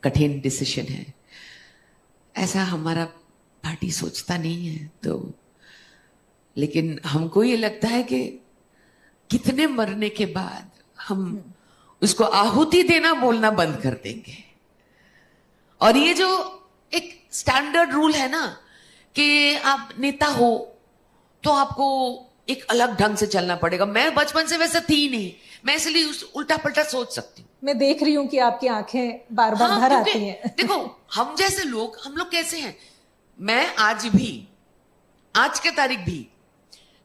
कठिन डिसीजन है। ऐसा हमारा पार्टी सोचता नहीं है तो, लेकिन हमको ये लगता है कि कितने मरने के बाद हम उसको आहुति देना बोलना बंद कर देंगे। और ये जो एक स्टैंडर्ड रूल है ना कि आप नेता हो तो आपको एक अलग ढंग से चलना पड़ेगा, मैं बचपन से वैसा थी ही नहीं, मैं इसलिए उल्टा पलटा सोच सकती हूँ। मैं देख रही हूँ कि आपकी आंखें बार बार भर आती हैं। देखो हम जैसे लोग, हम लोग कैसे हैं, मैं आज भी, आज के तारीख भी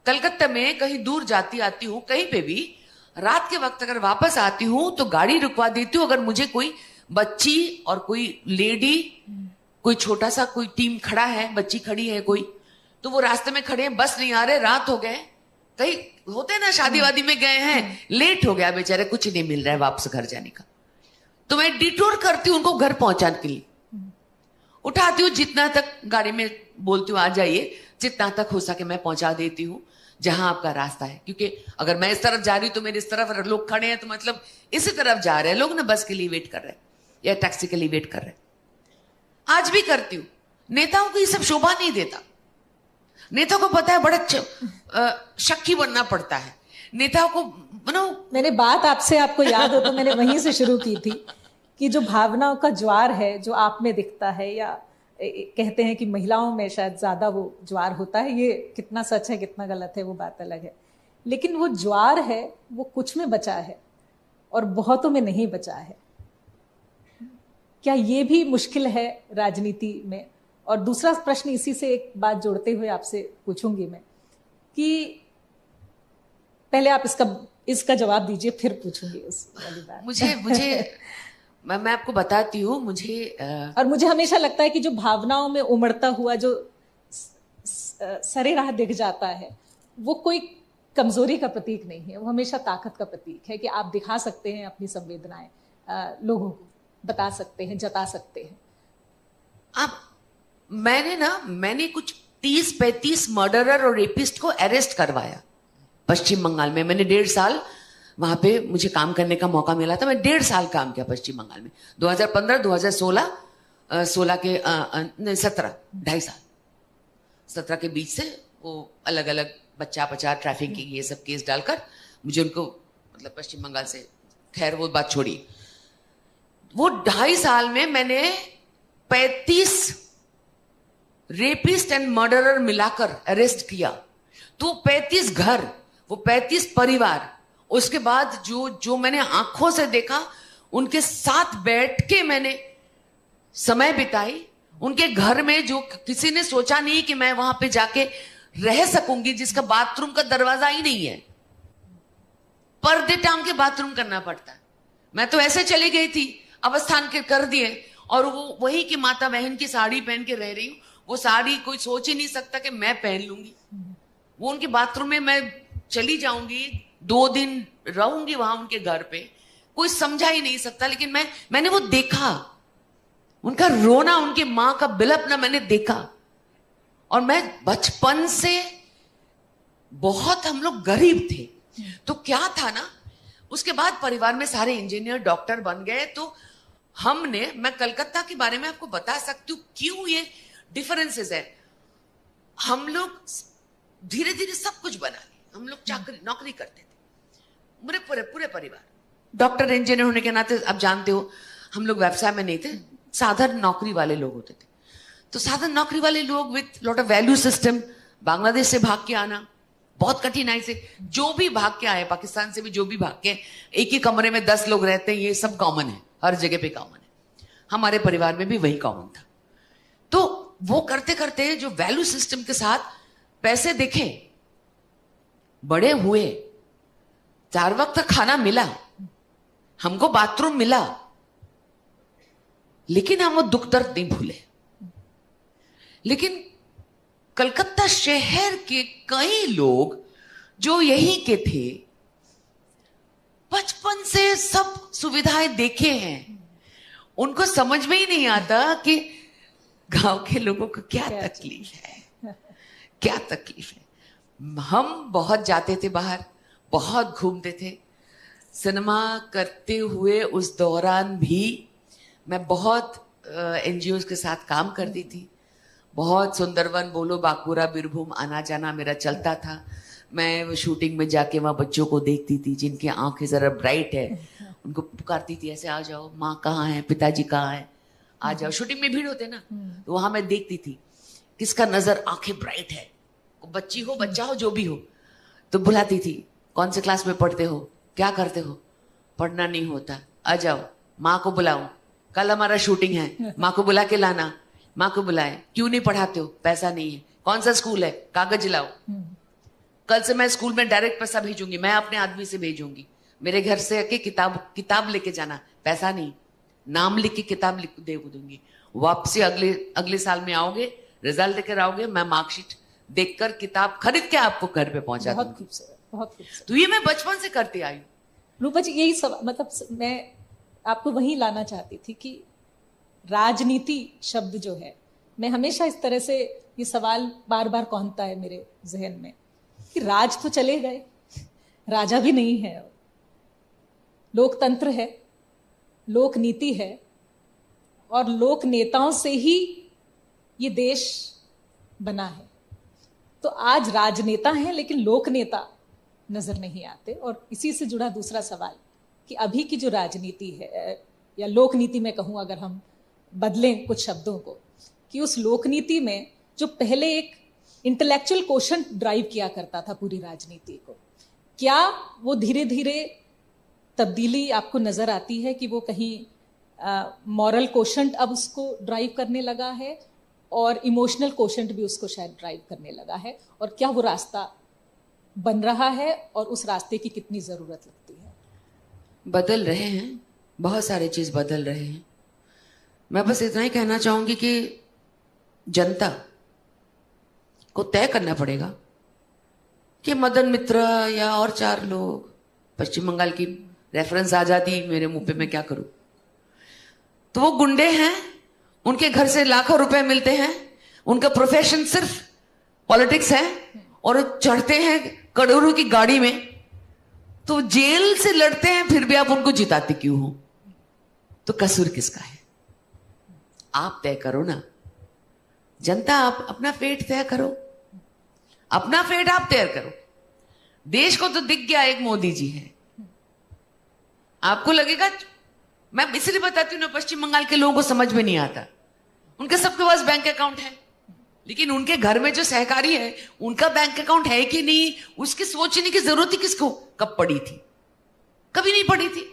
कलकत्ता में कहीं दूर जाती आती हूँ, कहीं पे भी रात के वक्त अगर वापस आती हूँ तो गाड़ी रुकवा देती हूँ। अगर मुझे कोई बच्ची और कोई लेडी, कोई छोटा सा कोई टीम खड़ा है, बच्ची खड़ी है कोई, तो वो रास्ते में खड़े हैं, बस नहीं आ रहे, रात हो गए, कहीं होते ना शादी वादी में गए हैं, लेट हो गया बेचारे, कुछ नहीं मिल रहा है वापस घर जाने का, तो मैं डिटूर करती हूँ उनको घर पहुंचाने के लिए, उठाती हूँ जितना तक गाड़ी में बोलती हूँ आ जाइए, जितना तक हो सके मैं पहुंचा देती हूँ जहां आपका रास्ता है। क्योंकि अगर मैं इस तरफ जा रही हूं तो मेरे इस तरफ लोग खड़े हैं, तो मतलब इसी तरफ जा रहे हैं लोग ना, बस के लिए वेट कर रहे हैं या टैक्सी के लिए वेट कर रहे हैं। आज भी करती हूं। नेताओं को ये सब शोभा नहीं देता, नेता को पता है बड़ा शक्की बनना पड़ता है नेताओं को। मैंने बात आपसे, आपको याद हो तो मैंने वहीं से शुरू की थी कि जो भावनाओं का ज्वार है जो आप में दिखता है, या कहते हैं कि महिलाओं में शायद ज्यादा वो ज्वार होता है, ये कितना सच है कितना गलत है वो बात अलग है, लेकिन वो ज्वार है वो कुछ में बचा है और बहुतों में नहीं बचा है। क्या ये भी मुश्किल है राजनीति में? और दूसरा प्रश्न इसी से एक बात जोड़ते हुए आपसे पूछूंगी मैं कि पहले आप इसका जवाब दीजिए, फिर पूछूंगी उस वाली बात। मुझे मैं आपको बताती हूँ, और मुझे हमेशा लगता है कि जो भावनाओं में उमड़ता हुआ जो सरे राह दिख जाता है वो कोई कमजोरी का प्रतीक नहीं है, वो हमेशा ताकत का प्रतीक है कि आप दिखा सकते हैं अपनी संवेदनाएं, लोगों को बता सकते हैं, जता सकते हैं। अब मैंने कुछ 30-35 मर्डरर और रेपिस्ट को अरेस्ट करवाया पश्चिम बंगाल में। मैंने 1.5 साल वहां पे मुझे काम करने का मौका मिला था। मैं 1.5 साल काम किया पश्चिम बंगाल में, 2015, 2016, 16 के 17, 2.5 साल, 17 के बीच से वो अलग अलग बच्चा पचा ट्रैफिक की ये सब केस डालकर मुझे उनको, मतलब पश्चिम बंगाल से, खैर वो बात छोड़ी। वो 2.5 साल में मैंने 35 रेपिस्ट एंड मर्डरर मिलाकर अरेस्ट किया। तो 35 घर, वो 35 परिवार, उसके बाद जो मैंने आंखों से देखा, उनके साथ बैठ के मैंने समय बिताई, उनके घर में जो किसी ने सोचा नहीं कि मैं वहां पे जाके रह सकूंगी, जिसका बाथरूम का दरवाजा ही नहीं है, पर्दे टांग के बाथरूम करना पड़ता है। मैं तो ऐसे चली गई थी, अवस्थान के कर दिए, और वो वही की माता बहन की साड़ी पहन के रह रही हूं। वो साड़ी कोई सोच ही नहीं सकता कि मैं पहन लूंगी। वो उनके बाथरूम में मैं चली जाऊंगी, 2 दिन रहूंगी वहां उनके घर पे, कोई समझा ही नहीं सकता। लेकिन मैंने वो देखा, उनका रोना, उनकी मां का बिलपना मैंने देखा। और मैं बचपन से, बहुत हम लोग गरीब थे, तो क्या था ना, उसके बाद परिवार में सारे इंजीनियर डॉक्टर बन गए। तो मैं कलकत्ता के बारे में आपको बता सकती हूँ क्यों ये डिफरेंसेस है। हम लोग धीरे धीरे सब कुछ बना लिए, हम लोग नौकरी करते थे, मेरे पूरे परिवार डॉक्टर इंजीनियर होने के नाते, आप जानते हो हम लोग व्यवसाय में नहीं थे, साधारण नौकरी वाले लोग होते थे। तो साधारण नौकरी वाले लोग with lot of value system, Bangladesh से भाग के आना, बहुत कठिनाई से, जो भी भाग के आए, पाकिस्तान से भी जो भी भाग के, एक ही कमरे में 10 लोग रहते हैं, ये सब कॉमन है, हर जगह पे कॉमन है। हमारे परिवार में भी वही कॉमन था। तो वो करते करते जो वैल्यू सिस्टम के साथ पैसे देखे, बड़े हुए, 4 वक्त खाना मिला, हमको बाथरूम मिला, लेकिन हम वो दुख दर्द नहीं भूले। लेकिन कलकत्ता शहर के कई लोग जो यहीं के थे, बचपन से सब सुविधाएं देखे हैं, उनको समझ में ही नहीं आता कि गांव के लोगों को क्या तकलीफ है, क्या तकलीफ है। हम बहुत जाते थे बाहर, बहुत घूमते थे, सिनेमा करते हुए उस दौरान भी मैं बहुत एनजीओ के साथ काम करती थी। बहुत सुंदरवन, बोलो बांकुरा, बीरभूम आना जाना मेरा चलता था। मैं वो शूटिंग में जाके वहाँ बच्चों को देखती थी जिनकी आंखें जरा ब्राइट है, उनको पुकारती थी ऐसे, आ जाओ, माँ कहाँ है, पिताजी कहाँ है, आ जाओ। शूटिंग में भीड़ होते ना, तो वहां मैं देखती थी किसका नजर आंखें ब्राइट है, बच्ची हो बच्चा हो जो भी हो, तो बुलाती थी, कौन से क्लास में पढ़ते हो, क्या करते हो, पढ़ना नहीं होता, आ जाओ, माँ को बुलाओ, कल हमारा शूटिंग है, माँ को बुला के लाना, माँ को बुलाए, क्यों नहीं पढ़ाते हो, पैसा नहीं है, कौन सा स्कूल है, कागज लाओ, कल से मैं स्कूल में डायरेक्ट पैसा भेजूंगी, मैं अपने आदमी से भेजूंगी, मेरे घर से आके किताब लेके जाना, पैसा नहीं, नाम लिख के किताब लिख दे दूंगी, वापसी अगले साल में आओगे, रिजल्ट लेकर आओगे, मैं मार्कशीट देखकर किताब खरीद के आपको घर पे पहुंचा बहुत दूंगी। खूबसूरत, बहुत खूबसूरत। तो ये मैं बचपन से करती आई हूँ। रूपा जी, यही सब मतलब मैं आपको वहीं लाना चाहती थी कि राजनीति शब्द जो है, मैं हमेशा इस तरह से ये सवाल बार बार कौंधता है मेरे जहन में कि राज तो चले गए, राजा भी नहीं है, लोकतंत्र है, लोक नीति है, और लोक नेताओं से ही ये देश बना है। तो आज राजनेता हैं लेकिन लोक नेता नजर नहीं आते। और इसी से जुड़ा दूसरा सवाल कि अभी की जो राजनीति है, या लोक नीति में कहूं अगर हम बदलें कुछ शब्दों को, कि उस लोक नीति में जो पहले एक इंटेलेक्चुअल क्वोशंट ड्राइव किया करता था पूरी राजनीति को, क्या वो धीरे धीरे तब्दीली आपको नजर आती है कि वो कहीं मॉरल क्वोशंट अब उसको ड्राइव करने लगा है और इमोशनल क्वोशंट भी उसको शायद ड्राइव करने लगा है, और क्या वो रास्ता बन रहा है और उस रास्ते की कितनी जरूरत लगती है? बदल रहे हैं, बहुत सारे चीज बदल रहे हैं। मैं बस इतना ही कहना चाहूंगी कि जनता को तय करना पड़ेगा कि मदन मित्र या और 4 लोग, पश्चिम बंगाल की रेफरेंस आ जाती मेरे मुंह पे, मैं क्या करूं, तो वो गुंडे हैं, उनके घर से लाखों रुपए मिलते हैं, उनका प्रोफेशन सिर्फ पॉलिटिक्स है, और चढ़ते हैं करोड़ों की गाड़ी में, तो जेल से लड़ते हैं, फिर भी आप उनको जिताते क्यों हो? तो कसूर किसका है? आप तय करो ना, जनता, आप अपना फेट तय करो, अपना फेट आप तय करो। देश को तो दिख गया एक मोदी जी है, आपको लगेगा, मैं इसलिए बताती हूँ ना, पश्चिम बंगाल के लोगों को समझ में नहीं आता, उनके सबके पास बैंक अकाउंट है, लेकिन उनके घर में जो सहकारी है उनका बैंक अकाउंट है कि नहीं, उसकी सोचने की जरूरत ही किसको कब पड़ी थी? कभी नहीं पड़ी थी।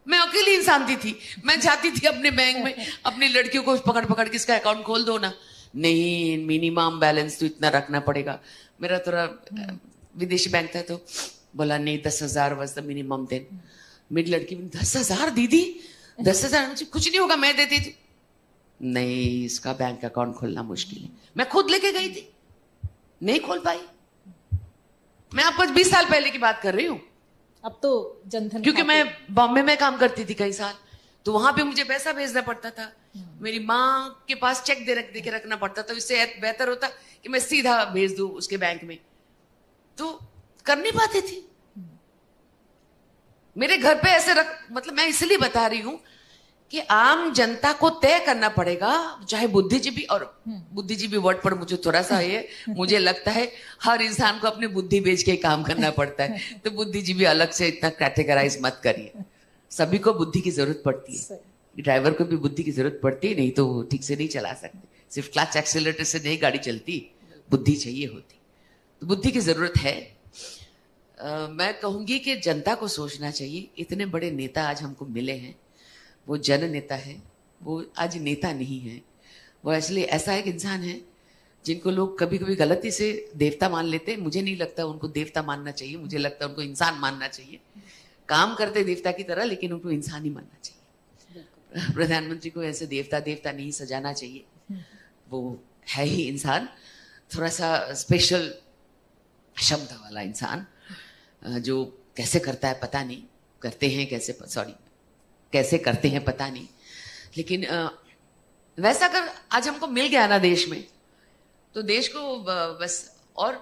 मैं अकेली इंसान थी, मैं जाती थी अपने बैंक में, अपनी लड़कियों को पकड़ पकड़ के इसका अकाउंट खोल दो ना, नहीं मिनिमम बैलेंस तो इतना रखना पड़ेगा। मेरा थोड़ा विदेशी बैंक था, तो बोला नहीं 10,000 वाज द मिनिमम देन। मेरी लड़की 10,000 दीदी, 10,000 मुझे कुछ नहीं होगा, मैं देती थी। नहीं, इसका बैंक अकाउंट खोलना मुश्किल है। मैं खुद लेके गई थी, नहीं खोल पाई। मैं आपको 20 साल पहले की बात कर रही हूँ। अब तो जनधन, क्योंकि मैं बॉम्बे में काम करती थी कई साल, तो वहां पे मुझे पैसा भेजना पड़ता था, मेरी माँ के पास चेक दे के रखना पड़ता था। इससे बेहतर होता कि मैं सीधा भेज दूं उसके बैंक में, तो कर नहीं पाती थी। मेरे घर पे ऐसे मतलब मैं इसलिए बता रही हूं कि आम जनता को तय करना पड़ेगा, चाहे बुद्धिजीवी, और बुद्धिजीवी वर्ड पर मुझे थोड़ा सा ये मुझे लगता है हर इंसान को अपनी बुद्धि बेच के काम करना पड़ता है, तो बुद्धिजीवी अलग से इतना कैटेगराइज मत करिए। सभी को बुद्धि की जरूरत पड़ती है, ड्राइवर को भी बुद्धि की जरूरत पड़ती है, नहीं तो वो ठीक से नहीं चला सकते। सिर्फ क्लच एक्सीलरेटर से नहीं गाड़ी चलती, बुद्धि चाहिए होती, तो बुद्धि की जरूरत है। मैं कहूंगी कि जनता को सोचना चाहिए। इतने बड़े नेता आज हमको मिले हैं, वो जन नेता है, वो आज नेता नहीं है, वो एक्चुअली ऐसा एक इंसान है जिनको लोग कभी कभी गलती से देवता मान लेते हैं। मुझे नहीं लगता उनको देवता मानना चाहिए, मुझे लगता है उनको इंसान मानना चाहिए। काम करते देवता की तरह, लेकिन उनको इंसान ही मानना चाहिए। प्रधानमंत्री को ऐसे देवता देवता नहीं सजाना चाहिए, वो है ही इंसान, थोड़ा सा स्पेशल क्षमता वाला इंसान, जो कैसे करता है पता नहीं, करते हैं कैसे करते हैं पता नहीं, लेकिन वैसा अगर आज हमको मिल गया ना देश में, तो देश को बस और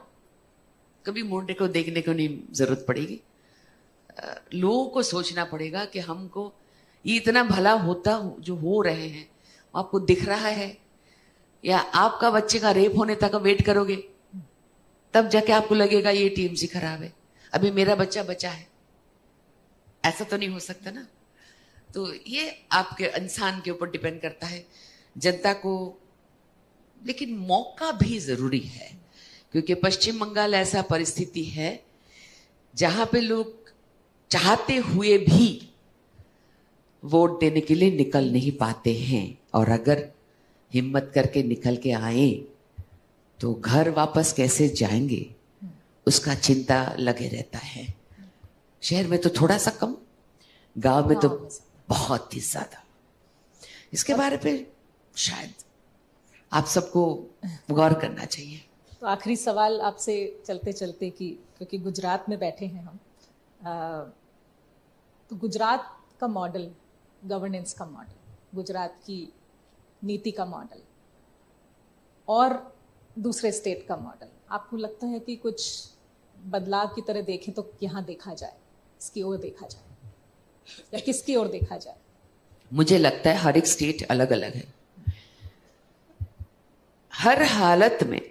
कभी मुंडे को देखने को नहीं जरूरत पड़ेगी। लोगों को सोचना पड़ेगा कि हमको ये इतना भला होता जो हो रहे हैं, आपको दिख रहा है या आपका बच्चे का रेप होने तक वेट करोगे, तब जाके आपको लगेगा ये टीएमसी खराब है, अभी मेरा बच्चा बचा है। ऐसा तो नहीं हो सकता ना। तो ये आपके इंसान के ऊपर डिपेंड करता है, जनता को। लेकिन मौका भी जरूरी है, क्योंकि पश्चिम बंगाल ऐसा परिस्थिति है जहां पे लोग चाहते हुए भी वोट देने के लिए निकल नहीं पाते हैं, और अगर हिम्मत करके निकल के आए तो घर वापस कैसे जाएंगे उसका चिंता लगे रहता है। शहर में तो थोड़ा सा कम, गांव में तो बहुत ही ज्यादा। इसके बारे पे शायद आप सबको गौर करना चाहिए। तो आखिरी सवाल आपसे चलते चलते कि क्योंकि गुजरात में बैठे हैं हम, तो गुजरात का मॉडल, गवर्नेंस का मॉडल, गुजरात की नीति का मॉडल और दूसरे स्टेट का मॉडल, आपको लगता है कि कुछ बदलाव की तरह देखें तो यहाँ देखा जाए, इसकी ओर देखा जाए या किसकी ओर देखा जाए? मुझे लगता है हर एक स्टेट अलग अलग है। हर हालत में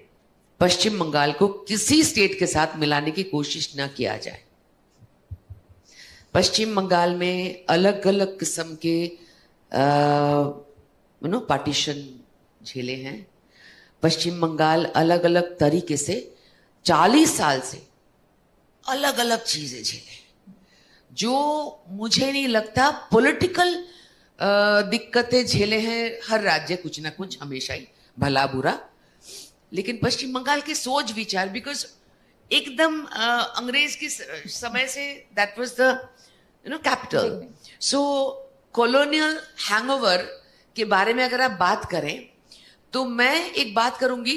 पश्चिम बंगाल को किसी स्टेट के साथ मिलाने की कोशिश ना किया जाए। पश्चिम बंगाल में अलग अलग किस्म के पार्टीशन झेले हैं। पश्चिम बंगाल अलग अलग तरीके से 40 साल से अलग अलग चीजें झेले, जो मुझे नहीं लगता पॉलिटिकल दिक्कतें झेले हैं हर राज्य कुछ ना कुछ हमेशा ही, भला बुरा। लेकिन पश्चिम बंगाल के सोच विचार, बिकॉज एकदम अंग्रेज के समय say that was the capital, so colonial hangover के बारे में अगर आप बात करें तो मैं एक बात करूंगी,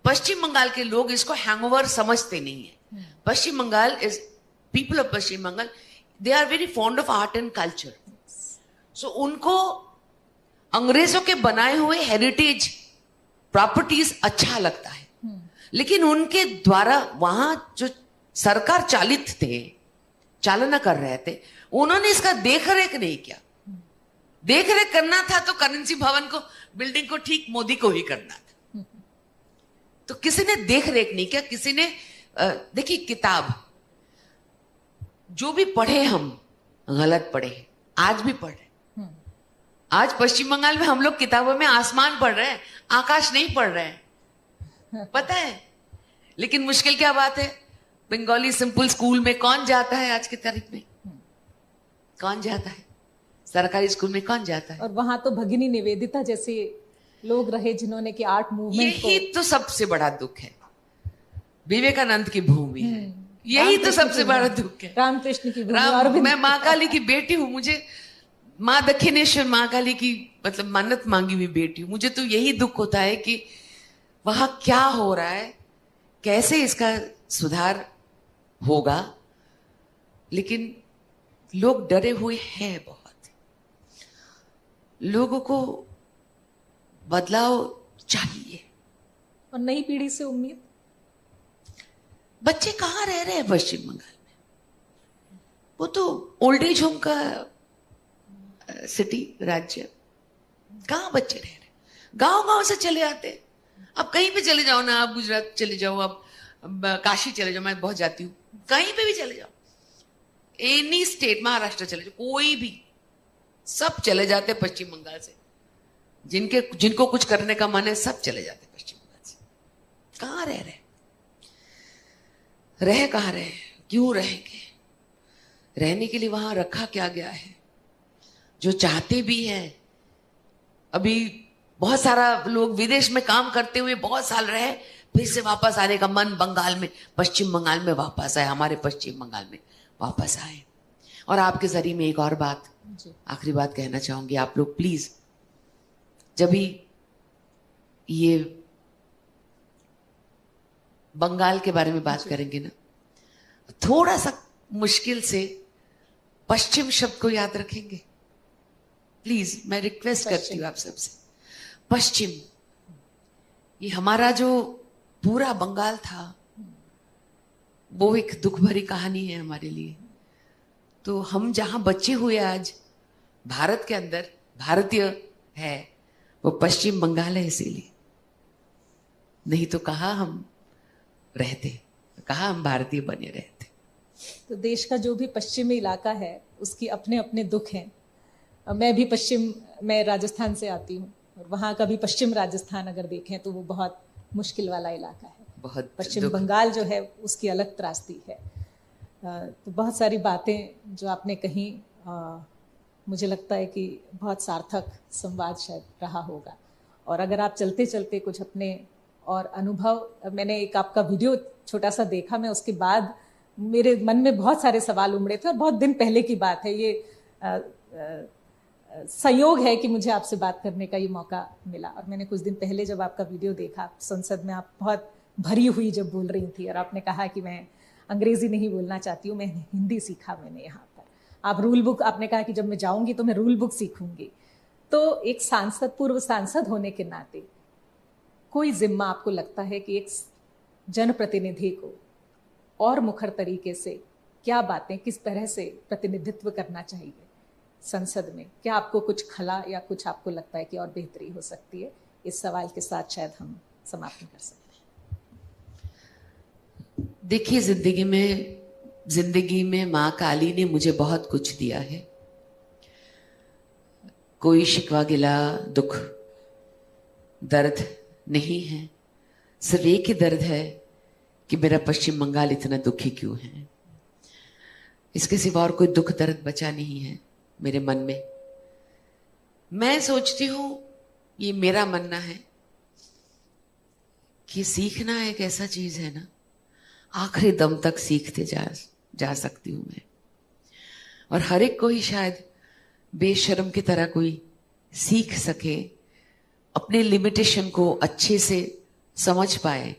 पश्चिम बंगाल के लोग इसको हैंगओवर समझते नहीं है। Paschim Bangal is people of Paschim Bangal, they are very fond of art and culture. So उनको अंग्रेजों के बनाए हुए हेरिटेज प्रॉपर्टीज अच्छा लगता है, लेकिन उनके द्वारा वहां जो सरकार चालित थे, चालना कर रहे थे, उन्होंने इसका देख रेख नहीं किया। देख रेख करना था तो करेंसी भवन को, बिल्डिंग को ठीक मोदी को ही करना था, तो किसी ने देख रेख नहीं किया। किसी ने देखिए, किताब जो भी पढ़े हम गलत पढ़े, आज भी पढ़ रहे। आज पश्चिम बंगाल में हम लोग किताबों में आसमान पढ़ रहे हैं, आकाश नहीं पढ़ रहे हैं, पता है। लेकिन मुश्किल क्या बात है, बंगाली सिंपल स्कूल में कौन जाता है आज की तारीख में? कौन जाता है? सरकारी स्कूल में कौन जाता है? और वहां तो भगिनी निवेदिता जैसे लोग रहे जिन्होंने कि आर्ट मूवमेंट को, यही तो सबसे बड़ा दुख है। विवेकानंद की भूमि है, यही तो सबसे बड़ा दुख है। रामकृष्ण की भूमि। मैं माँ काली की बेटी हूँ, मुझे माँ दक्षिणेश्वर माँ काली की मतलब मन्नत मांगी हुई बेटी हूँ। मुझे तो यही दुख होता है कि वहां क्या हो रहा है, कैसे इसका सुधार होगा। लेकिन लोग डरे हुए हैं बहुत। लोगों को बदलाव चाहिए। और नई पीढ़ी से उम्मीद? बच्चे कहाँ रह रहे हैं पश्चिम बंगाल में? वो तो ओल्ड एज होम का सिटी, राज्य, कहाँ बच्चे रह रहे? गांव गांव से चले आते। अब कहीं पे चले जाओ ना, आप गुजरात चले जाओ, आप काशी चले जाओ, मैं बहुत जाती हूँ, कहीं पे भी चले जाओ, एनी स्टेट, महाराष्ट्र चले जाओ, कोई भी, सब चले जाते पश्चिम बंगाल से। जिनको कुछ करने का मन है सब चले जाते पश्चिम बंगाल से। कहाँ रह रहे? रह कहाँ रहे? क्यों रहेंगे? रहने के लिए वहां रखा क्या गया है? जो चाहते भी हैं, अभी बहुत सारा लोग विदेश में काम करते हुए बहुत साल रहे, फिर से वापस आने का मन बंगाल में, पश्चिम बंगाल में वापस आए, हमारे पश्चिम बंगाल में वापस आए। और आपके जरिए में एक और बात, आखिरी बात कहना चाहूंगी, आप लोग प्लीज जब भी ये बंगाल के बारे में बात करेंगे ना, थोड़ा सा मुश्किल से पश्चिम शब्द को याद रखेंगे प्लीज। मैं रिक्वेस्ट करती हूँ आप सबसे, पश्चिम, ये हमारा जो पूरा बंगाल था वो एक दुख भरी कहानी है हमारे लिए। तो हम जहां बचे हुए आज भारत के अंदर, भारतीय है, वो पश्चिम बंगाल है इसीलिए, नहीं तो कहाँ हम रहते, कहाँ हम भारतीय बने रहते। तो देश का जो भी पश्चिमी इलाका है उसकी अपने अपने दुख हैं। मैं भी मैं राजस्थान से आती हूँ, और वहाँ का भी पश्चिम राजस्थान अगर देखें तो वो बहुत मुश्किल वाला इलाका है। बहुत पश्चिम बंगाल जो है उसकी अलग त्रासदी है। तो बहुत सारी बातें जो आपने कही, मुझे लगता है कि बहुत सार्थक संवाद शायद रहा होगा। और अगर आप चलते चलते कुछ अपने और अनुभव, मैंने एक आपका वीडियो छोटा सा देखा, मैं उसके बाद मेरे मन में बहुत सारे सवाल उमड़े थे, और बहुत दिन पहले की बात है ये। संयोग है कि मुझे आपसे बात करने का ये मौका मिला, और मैंने कुछ दिन पहले जब आपका वीडियो देखा संसद में, आप बहुत भरी हुई जब बोल रही थी, और आपने कहा कि मैं अंग्रेजी नहीं बोलना चाहती हूँ, मैं हिंदी सीखा मैंने यहाँ पर। आप रूल बुक, आपने कहा कि जब मैं जाऊंगी तो मैं रूल बुक सीखूंगी। तो एक सांसद, पूर्व सांसद होने के नाते कोई जिम्मा आपको लगता है कि एक जनप्रतिनिधि को और मुखर तरीके से क्या बातें, किस तरह से प्रतिनिधित्व करना चाहिए संसद में? क्या आपको कुछ खला या कुछ आपको लगता है कि और बेहतरी हो सकती है? इस सवाल के साथ शायद हम समाप्त कर सकते हैं। देखिए, जिंदगी में माँ काली ने मुझे बहुत कुछ दिया है। कोई शिकवा गिला, दुख, दर्द नहीं है। सिर्फ एक ही दर्द है कि मेरा पश्चिम बंगाल इतना दुखी क्यों है। इसके सिवा और कोई दुख दर्द बचा नहीं है मेरे मन में। मैं सोचती हूं, ये मेरा मानना है कि सीखना एक ऐसा चीज है ना, आखिरी दम तक सीखते जा सकती हूं मैं। और हर एक को ही शायद बेशर्म की तरह कोई सीख सके, अपने लिमिटेशन को अच्छे से समझ पाए,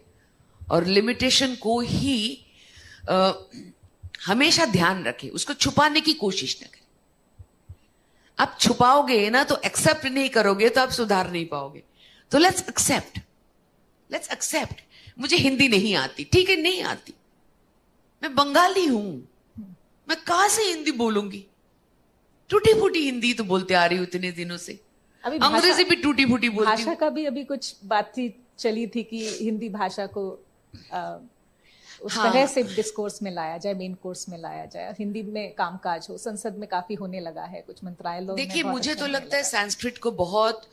और लिमिटेशन को ही हमेशा ध्यान रखे, उसको छुपाने की कोशिश न करे। आप छुपाओगे ना तो एक्सेप्ट नहीं करोगे तो आप सुधार नहीं पाओगे। तो लेट्स एक्सेप्ट। मुझे हिंदी नहीं आती, ठीक है, नहीं आती, मैं बंगाली हूं, मैं कहां से हिंदी बोलूंगी? टूटी फूटी हिंदी तो बोलते आ रही हूं इतने दिनों से, अभी अंग्रेजी भी टूटी फूटी बोलती हूं। भाषा का भी अभी कुछ बातचीत चली थी कि हिंदी भाषा को उस तरह से डिस्कोर्स में लाया जाए, मेन कोर्स में लाया जाए, हिंदी में कामकाज हो। संसद में काफी होने लगा है, कुछ मंत्रालयों में। देखिए, मुझे तो लगता है संस्कृत को बहुत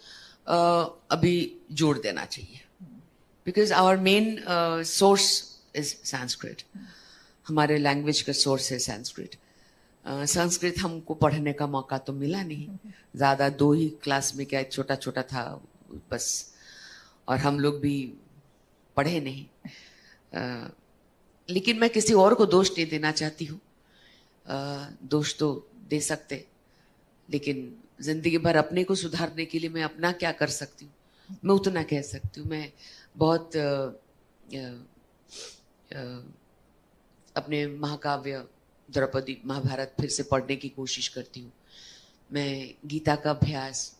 अभी जोड़ देना चाहिए, because our main source is Sanskrit. हमारे लैंग्वेज का सोर्स है संस्कृत। संस्कृत हमको पढ़ने का मौका तो मिला नहीं, ज्यादा 2 ही क्लास में, क्या छोटा छोटा था बस, और हम लोग भी पढ़े नहीं। लेकिन मैं किसी और को दोष नहीं देना चाहती हूँ, दोष तो दे सकते, लेकिन जिंदगी भर अपने को सुधारने के लिए मैं अपना क्या कर सकती हूँ, मैं उतना कह सकती हूँ। मैं बहुत अपने महाकाव्य द्रौपदी महाभारत फिर से पढ़ने की कोशिश करती हूँ। मैं गीता का अभ्यास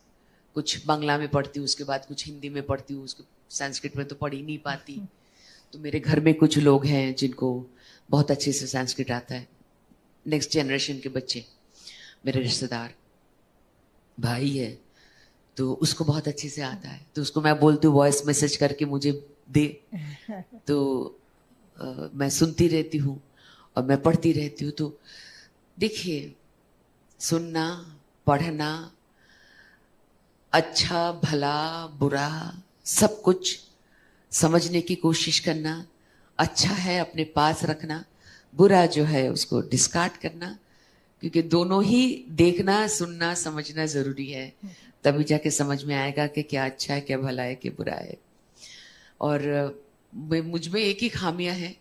कुछ बांग्ला में पढ़ती हूँ, उसके बाद कुछ हिंदी में पढ़ती हूँ, उसको संस्कृत में तो पढ़ ही नहीं पाती। तो मेरे घर में कुछ लोग हैं जिनको बहुत अच्छे से संस्कृत आता है, नेक्स्ट जनरेशन के बच्चे। मेरे रिश्तेदार भाई है तो उसको बहुत अच्छे से आता है, तो उसको मैं बोलती हूँ वॉइस मैसेज करके मुझे दे, तो मैं सुनती रहती हूँ और मैं पढ़ती रहती हूँ। तो देखिए, सुनना, पढ़ना, अच्छा भला बुरा सब कुछ समझने की कोशिश करना, अच्छा है अपने पास रखना, बुरा जो है उसको डिस्कार्ड करना, क्योंकि दोनों ही देखना, सुनना, समझना जरूरी है। तभी जाके समझ में आएगा कि क्या अच्छा है, क्या भला है, क्या बुरा है। और मुझ में एक ही खामियां है,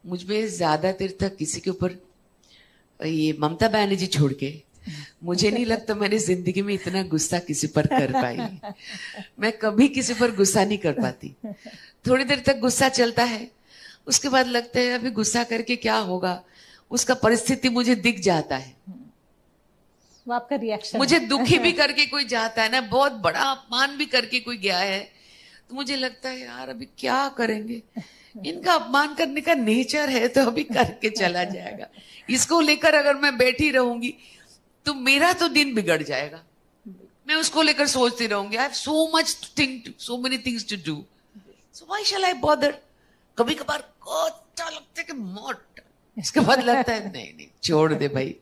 मुझ में ज्यादा देर तक किसी के ऊपर, ये ममता बनर्जी छोड़ के मुझे नहीं लगता मैंने जिंदगी में इतना गुस्सा किसी पर कर पाई। मैं कभी किसी पर गुस्सा नहीं कर पाती। थोड़ी देर तक गुस्सा चलता है, उसके बाद लगता है अभी गुस्सा करके क्या होगा, उसका परिस्थिति मुझे दिख जाता है। वो आपका रिएक्शन, मुझे दुखी भी करके कोई जाता है ना, बहुत बड़ा अपमान भी करके कोई गया है, तो मुझे लगता है यार अभी क्या करेंगे, इनका अपमान करने का नेचर है तो अभी करके चला जाएगा। इसको लेकर अगर मैं बैठी रहूंगी तो मेरा तो दिन बिगड़ जाएगा, मैं उसको लेकर सोचती रहूंगी, I have so much thing, so many things to do, so why shall I bother. कभी कभार अच्छा लगता है कि मोट, इसके बाद लगता है नहीं नहीं छोड़ दे भाई,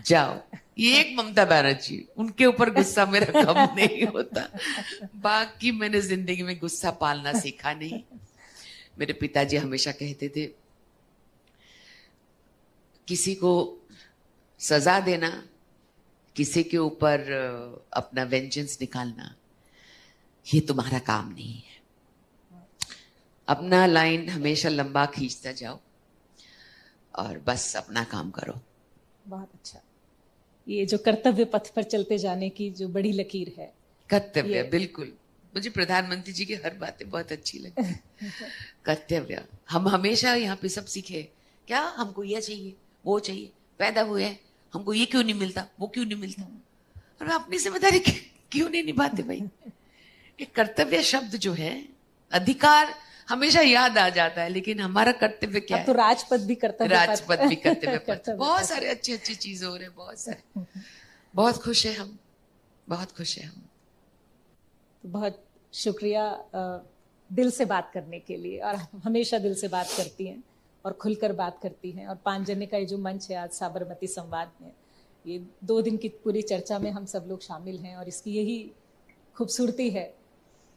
जाओ। ये एक ममता बनर्जी, उनके ऊपर गुस्सा मेरा कम नहीं होता। बाकी मैंने जिंदगी में गुस्सा पालना सीखा नहीं। मेरे पिताजी हमेशा कहते थे, किसी को सजा देना, किसी के ऊपर अपना वेंजेंस निकालना, ये तुम्हारा काम नहीं है। अपना लाइन हमेशा लंबा खींचता जाओ और बस अपना काम करो। बहुत अच्छा। ये जो कर्तव्य पथ पर चलते जाने की जो बड़ी लकीर है, कर्तव्य, बिल्कुल। मुझे प्रधानमंत्री जी की हर बातें बहुत अच्छी लगती। कर्तव्य, हम हमेशा यहाँ पे सब सीखे क्या, हमको यह चाहिए वो चाहिए, पैदा हुए हैं हमको ये क्यों नहीं मिलता, वो क्यों नहीं मिलता, और अपनी जिम्मेदारी क्यों नहीं निभाते भाई। ये कर्तव्य शब्द जो है, अधिकार हमेशा याद आ जाता है, लेकिन हमारा कर्तव्य क्या अब तो राजपथ भी कर्तव्य, राजपथ भी कर्तव्य पथ। बहुत सारे अच्छी अच्छी चीज हो रहे हैं, बहुत सारे। बहुत खुश है हम, बहुत खुश है हम। तो बहुत शुक्रिया दिल से बात करने के लिए, और हमेशा दिल से बात करती हैं और खुलकर बात करती हैं। और 5 जने का ये जो मंच है आज साबरमती संवाद में, ये 2 दिन की पूरी चर्चा में हम सब लोग शामिल हैं, और इसकी यही खूबसूरती है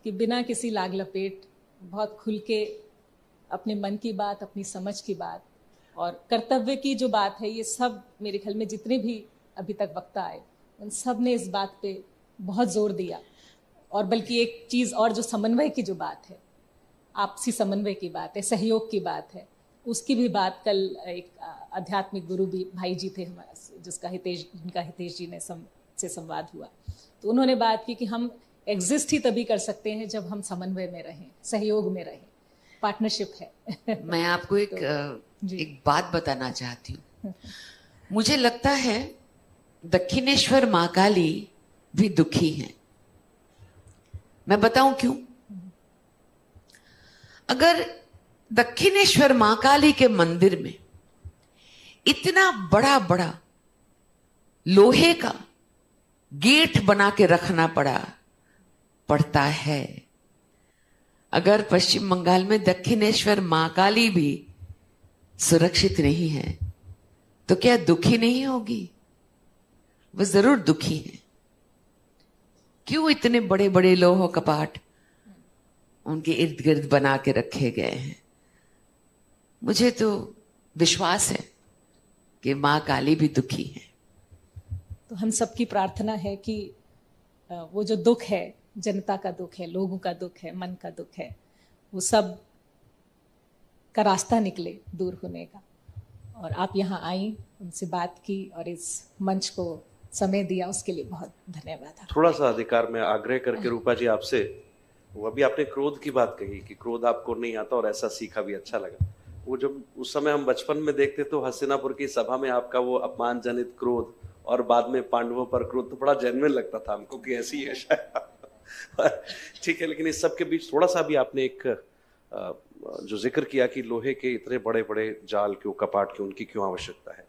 कि बिना किसी लाग लपेट बहुत खुल के अपने मन की बात, अपनी समझ की बात और कर्तव्य की जो बात है, ये सब मेरे ख्याल में जितने भी अभी तक वक्ता आए उन सब ने इस बात पे बहुत जोर दिया। और बल्कि एक चीज़ और, जो समन्वय की जो बात है, आपसी समन्वय की बात है, सहयोग की बात है, उसकी भी बात कल एक आध्यात्मिक गुरु भी भाई जी थे हमारे, जिनका हितेश जी ने से संवाद हुआ, तो उन्होंने बात की कि हम एग्जिस्ट ही तभी कर सकते हैं जब हम समन्वय में रहें, सहयोग में रहें, पार्टनरशिप है। मैं आपको एक बात बताना चाहती हूँ। मुझे लगता है दक्षिणेश्वर माँ काली भी दुखी हैं। मैं बताऊं क्यों? अगर दक्षिणेश्वर माँ काली के मंदिर में इतना बड़ा बड़ा लोहे का गेट बना के रखना पड़ता है, अगर पश्चिम बंगाल में दक्षिणेश्वर माँ काली भी सुरक्षित नहीं है, तो क्या दुखी नहीं होगी? वो जरूर दुखी है। क्यों इतने बड़े बड़े लोह कपाट उनके इर्द गिर्द बना के रखे गए हैं? मुझे तो विश्वास है कि माँ काली भी दुखी है। तो हम सबकी प्रार्थना है कि वो जो दुख है, जनता का दुख है, लोगों का दुख है, मन का दुख है, वो सब का रास्ता निकले दूर होने का। और आप यहाँ आई, उनसे बात की और इस मंच को समय दिया, उसके लिए बहुत धन्यवाद। थोड़ा सा अधिकार में आग्रह करके रूपा जी आपसे, वो अभी आपने क्रोध की बात कही कि क्रोध आपको नहीं आता और ऐसा सीखा भी, अच्छा लगा। वो जब उस समय हम बचपन में देखते तो हस्तिनापुर की सभा में आपका वो अपमानजनित क्रोध और बाद में पांडवों पर क्रोध तो बड़ा जेन्युइन लगता था हमको कि ऐसी है शायद। ठीक है, लेकिन इस सब के बीच थोड़ा सा भी आपने एक जो जिक्र किया कि लोहे के इतने बड़े बड़े जाल क्यों, कपाट क्यों, उनकी क्यों आवश्यकता है।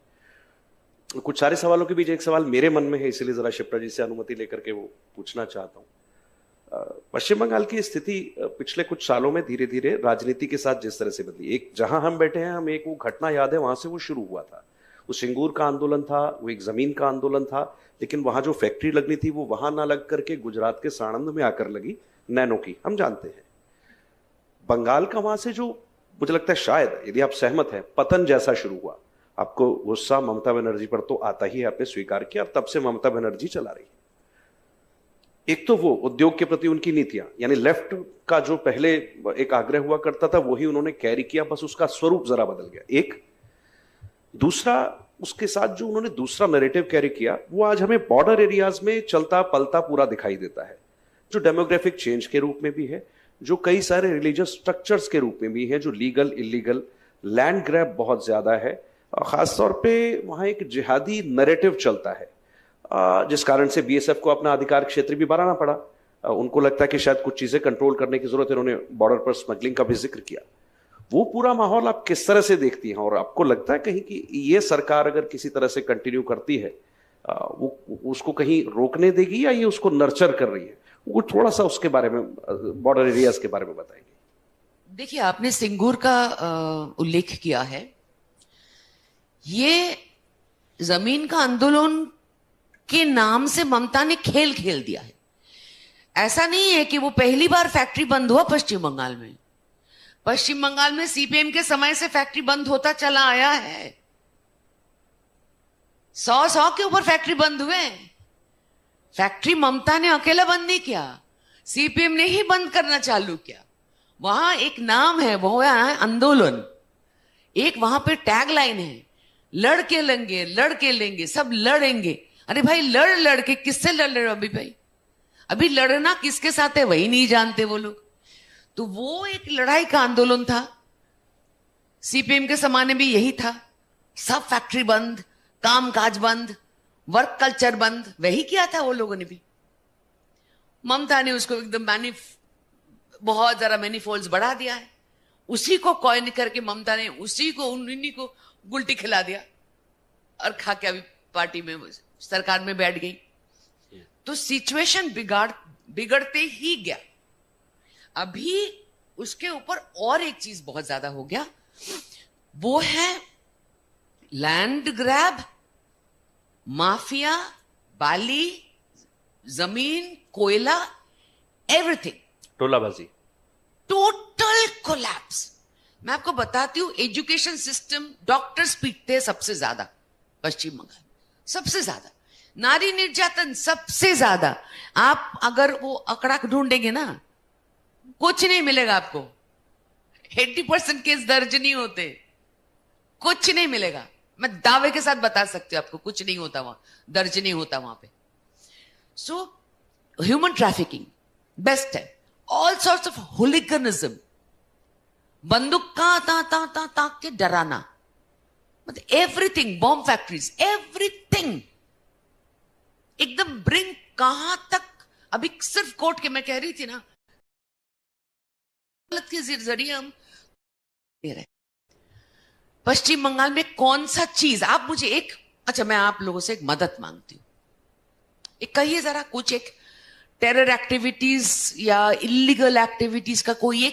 कुछ सारे सवालों के बीच एक सवाल मेरे मन में है, इसलिए जरा शिप्रा जी से अनुमति लेकर के वो पूछना चाहता हूँ। पश्चिम बंगाल की स्थिति पिछले कुछ सालों में धीरे धीरे राजनीति के साथ जिस तरह से बदली, एक जहां हम बैठे हैं, हम एक वो घटना याद है, वहां से वो शुरू हुआ था। वो सिंगूर का आंदोलन था, वो एक जमीन का आंदोलन था, लेकिन वहां जो फैक्ट्री लगनी थी वो वहां ना लग करके गुजरात के साणंद में आकर लगी, नैनो की, हम जानते हैं। बंगाल का वहां से जो मुझे लगता है शायद, यदि आप सहमत हैं, पतन जैसा शुरू हुआ। आपको गुस्सा ममता बनर्जी पर तो आता ही है, आपने स्वीकार किया, तब से ममता बनर्जी चला रही है। एक तो वो उद्योग के प्रति उनकी नीतियां, यानी लेफ्ट का जो पहले एक आग्रह हुआ करता था वही उन्होंने कैरी किया, बस उसका स्वरूप जरा बदल गया। एक दूसरा, उसके साथ जो उन्होंने दूसरा नैरेटिव कैरी किया वो आज हमें बॉर्डर एरियाज में चलता पलता पूरा दिखाई देता है, जो डेमोग्राफिक चेंज के रूप में भी है, जो कई सारे रिलीजियस स्ट्रक्चर्स के रूप में भी है, जो लीगल इलीगल लैंड ग्रैब बहुत ज्यादा है, खासतौर पे वहां एक जिहादी नैरेटिव चलता है, जिस कारण से बीएसएफ को अपना अधिकार क्षेत्र भी बढ़ाना पड़ा। उनको लगता है कि शायद कुछ चीजें कंट्रोल करने की जरूरत है, उन्होंने बॉर्डर पर स्मगलिंग का भी जिक्र किया। वो पूरा माहौल आप किस तरह से देखती हैं, और आपको लगता है कहीं कि ये सरकार अगर किसी तरह से कंटिन्यू करती है वो उसको कहीं रोकने देगी या ये उसको नर्चर कर रही है? वो थोड़ा सा उसके बारे में, बॉर्डर एरियाज के बारे में बताएंगे। देखिए, आपने सिंगूर का उल्लेख किया है। ये जमीन का आंदोलन के नाम से ममता ने खेल खेल दिया है। ऐसा नहीं है कि वो पहली बार फैक्ट्री बंद हुआ पश्चिम बंगाल में। पश्चिम बंगाल में सीपीएम के समय से फैक्ट्री बंद होता चला आया है। 100 के ऊपर फैक्ट्री बंद हुए। फैक्ट्री ममता ने अकेला बंद नहीं किया, सीपीएम ने ही बंद करना चालू किया। वहां एक नाम है, वो है आंदोलन। एक वहां पे टैग लाइन है, लड़के लेंगे, लड़के लेंगे, सब लड़ेंगे। अरे भाई, लड़ के किससे लड़ रहे हो अभी भाई? अभी लड़ना किसके साथ है वही नहीं जानते वो लोग। तो वो एक लड़ाई का आंदोलन था। सीपीएम के जमाने में यही था, सब फैक्ट्री बंद, कामकाज बंद, वर्क कल्चर बंद, वही किया था वो लोगों ने भी। ममता ने उसको एकदम बहुत ज्यादा मैनीफोल्ड्स बढ़ा दिया है। उसी को कॉइन करके ममता ने उसी को उन्हीं को गुलटी खिला दिया और खा के अभी पार्टी में सरकार में बैठ गई। तो सिचुएशन बिगड़ते ही गया। अभी उसके ऊपर और एक चीज बहुत ज्यादा हो गया, वो है लैंड ग्रैब, माफिया, बाली, जमीन, कोयला, एवरीथिंग, टोलाबाजी, टोटल कोलैप्स। मैं आपको बताती हूं, एजुकेशन सिस्टम, डॉक्टर्स पीटते हैं सबसे ज्यादा पश्चिम बंगाल, सबसे ज्यादा। नारी निर्यातन सबसे ज्यादा। आप अगर वो आंकड़ा ढूंढेंगे ना, कुछ नहीं मिलेगा आपको। 80% केस दर्ज नहीं होते, कुछ नहीं मिलेगा। मैं दावे के साथ बता सकती हूं आपको, कुछ नहीं होता वहां, दर्ज नहीं होता वहां पे। सो ह्यूमन ट्रैफिकिंग बेस्ट है। ऑल सॉर्ट्स ऑफ हुलिगनिज्म, बंदूक का ता के डराना, मतलब एवरीथिंग, बॉम्ब फैक्ट्रीज, एवरीथिंग एकदम ब्रिंक। कहां तक? अभी सिर्फ कोर्ट के मैं कह रही थी ना, के जरिए हम दे रहे। पश्चिम बंगाल में कौन सा चीज, आप मुझे एक, अच्छा मैं आप लोगों से एक मदद मांगती हूं, एक कहिए जरा, कुछ एक टेरर एक्टिविटीज या इलीगल एक्टिविटीज का कोई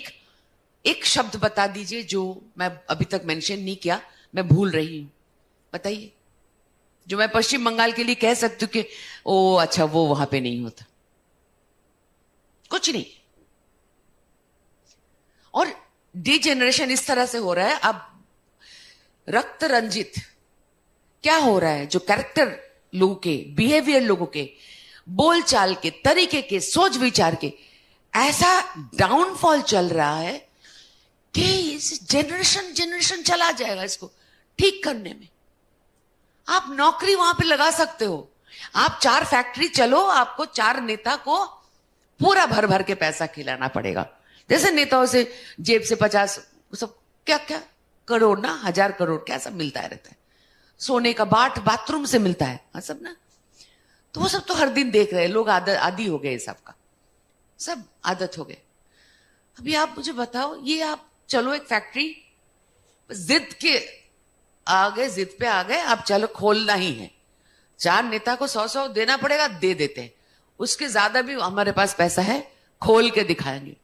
एक शब्द बता दीजिए जो मैं अभी तक मेंशन नहीं किया, मैं भूल रही हूं। बताइए, जो मैं पश्चिम बंगाल के लिए कह सकती हूँ कि ओ अच्छा वो वहां पे नहीं होता। कुछ नहीं। और डिजेनरेशन इस तरह से हो रहा है अब, रक्त रंजित क्या हो रहा है, जो कैरेक्टर लोगों के, बिहेवियर लोगों के, बोलचाल के, तरीके के, सोच विचार के, ऐसा डाउनफॉल चल रहा है कि इस जनरेशन चला जाएगा इसको ठीक करने में। आप नौकरी वहां पे लगा सकते हो, आप 4 फैक्ट्री चलो, आपको 4 नेता को पूरा भर भर के पैसा खिलाना पड़ेगा। जैसे नेताओं से जेब से 50 सब क्या क्या करोड़ ना, 1000 करोड़ क्या सब मिलता रहता है, सोने का बाथरूम से मिलता है, हाँ सब ना। तो वो सब तो हर दिन देख रहे हैं लोग, आदी हो गए सबका, सब आदत हो गए। अभी आप मुझे बताओ, ये आप चलो एक फैक्ट्री जिद के आ गए, जिद पे आ गए, आप चलो खोलना ही है, 4 नेता को 100 देना पड़ेगा, दे देते हैं, उसके ज्यादा भी हमारे पास पैसा है, खोल के दिखाएंगे।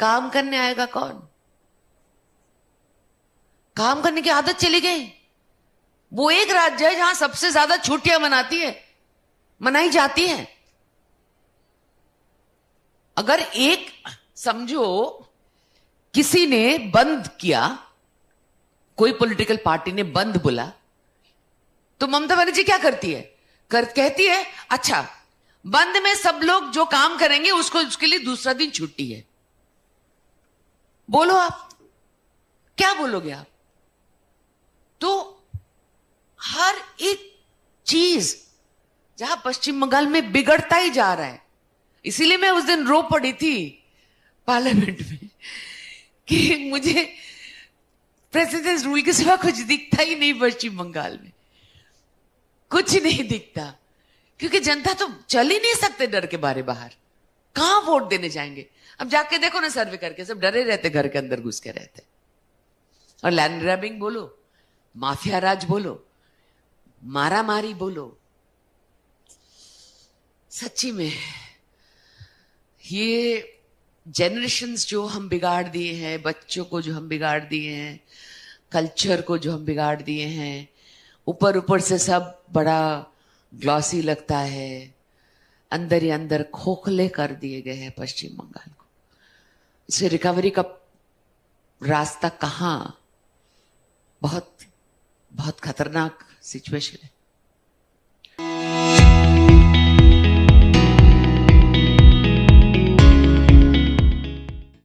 काम करने आएगा कौन? काम करने की आदत चली गई। वो एक राज्य है जहां सबसे ज्यादा छुट्टियां मनाई जाती है। अगर एक समझो किसी ने बंद किया, कोई पॉलिटिकल पार्टी ने बंद बोला, तो ममता बनर्जी क्या करती है? कहती है अच्छा बंद में सब लोग जो काम करेंगे उसके लिए दूसरा दिन छुट्टी है। बोलो आप क्या बोलोगे आप? तो हर एक चीज जहां पश्चिम बंगाल में बिगड़ता ही जा रहा है। इसीलिए मैं उस दिन रो पड़ी थी पार्लियामेंट में कि मुझे प्रेसिडेंट रूल के सिवा कुछ दिखता ही नहीं पश्चिम बंगाल में, कुछ नहीं दिखता, क्योंकि जनता तो चल ही नहीं सकते डर के बारे बाहर, कहां वोट देने जाएंगे? अब जाके देखो ना सर्वे करके, सब डरे रहते, घर के अंदर घुस के रहते। और लैंड ग्रैबिंग बोलो, माफिया राज बोलो, मारामारी बोलो, सच्ची में ये जनरेशन्स जो हम बिगाड़ दिए हैं, बच्चों को जो हम बिगाड़ दिए हैं, कल्चर को जो हम बिगाड़ दिए हैं, ऊपर ऊपर से सब बड़ा ग्लॉसी लगता है, अंदर ही अंदर खोखले कर दिए गए हैं पश्चिम बंगाल को। इससे रिकवरी का रास्ता कहाँ? बहुत बहुत खतरनाक सिचुएशन है।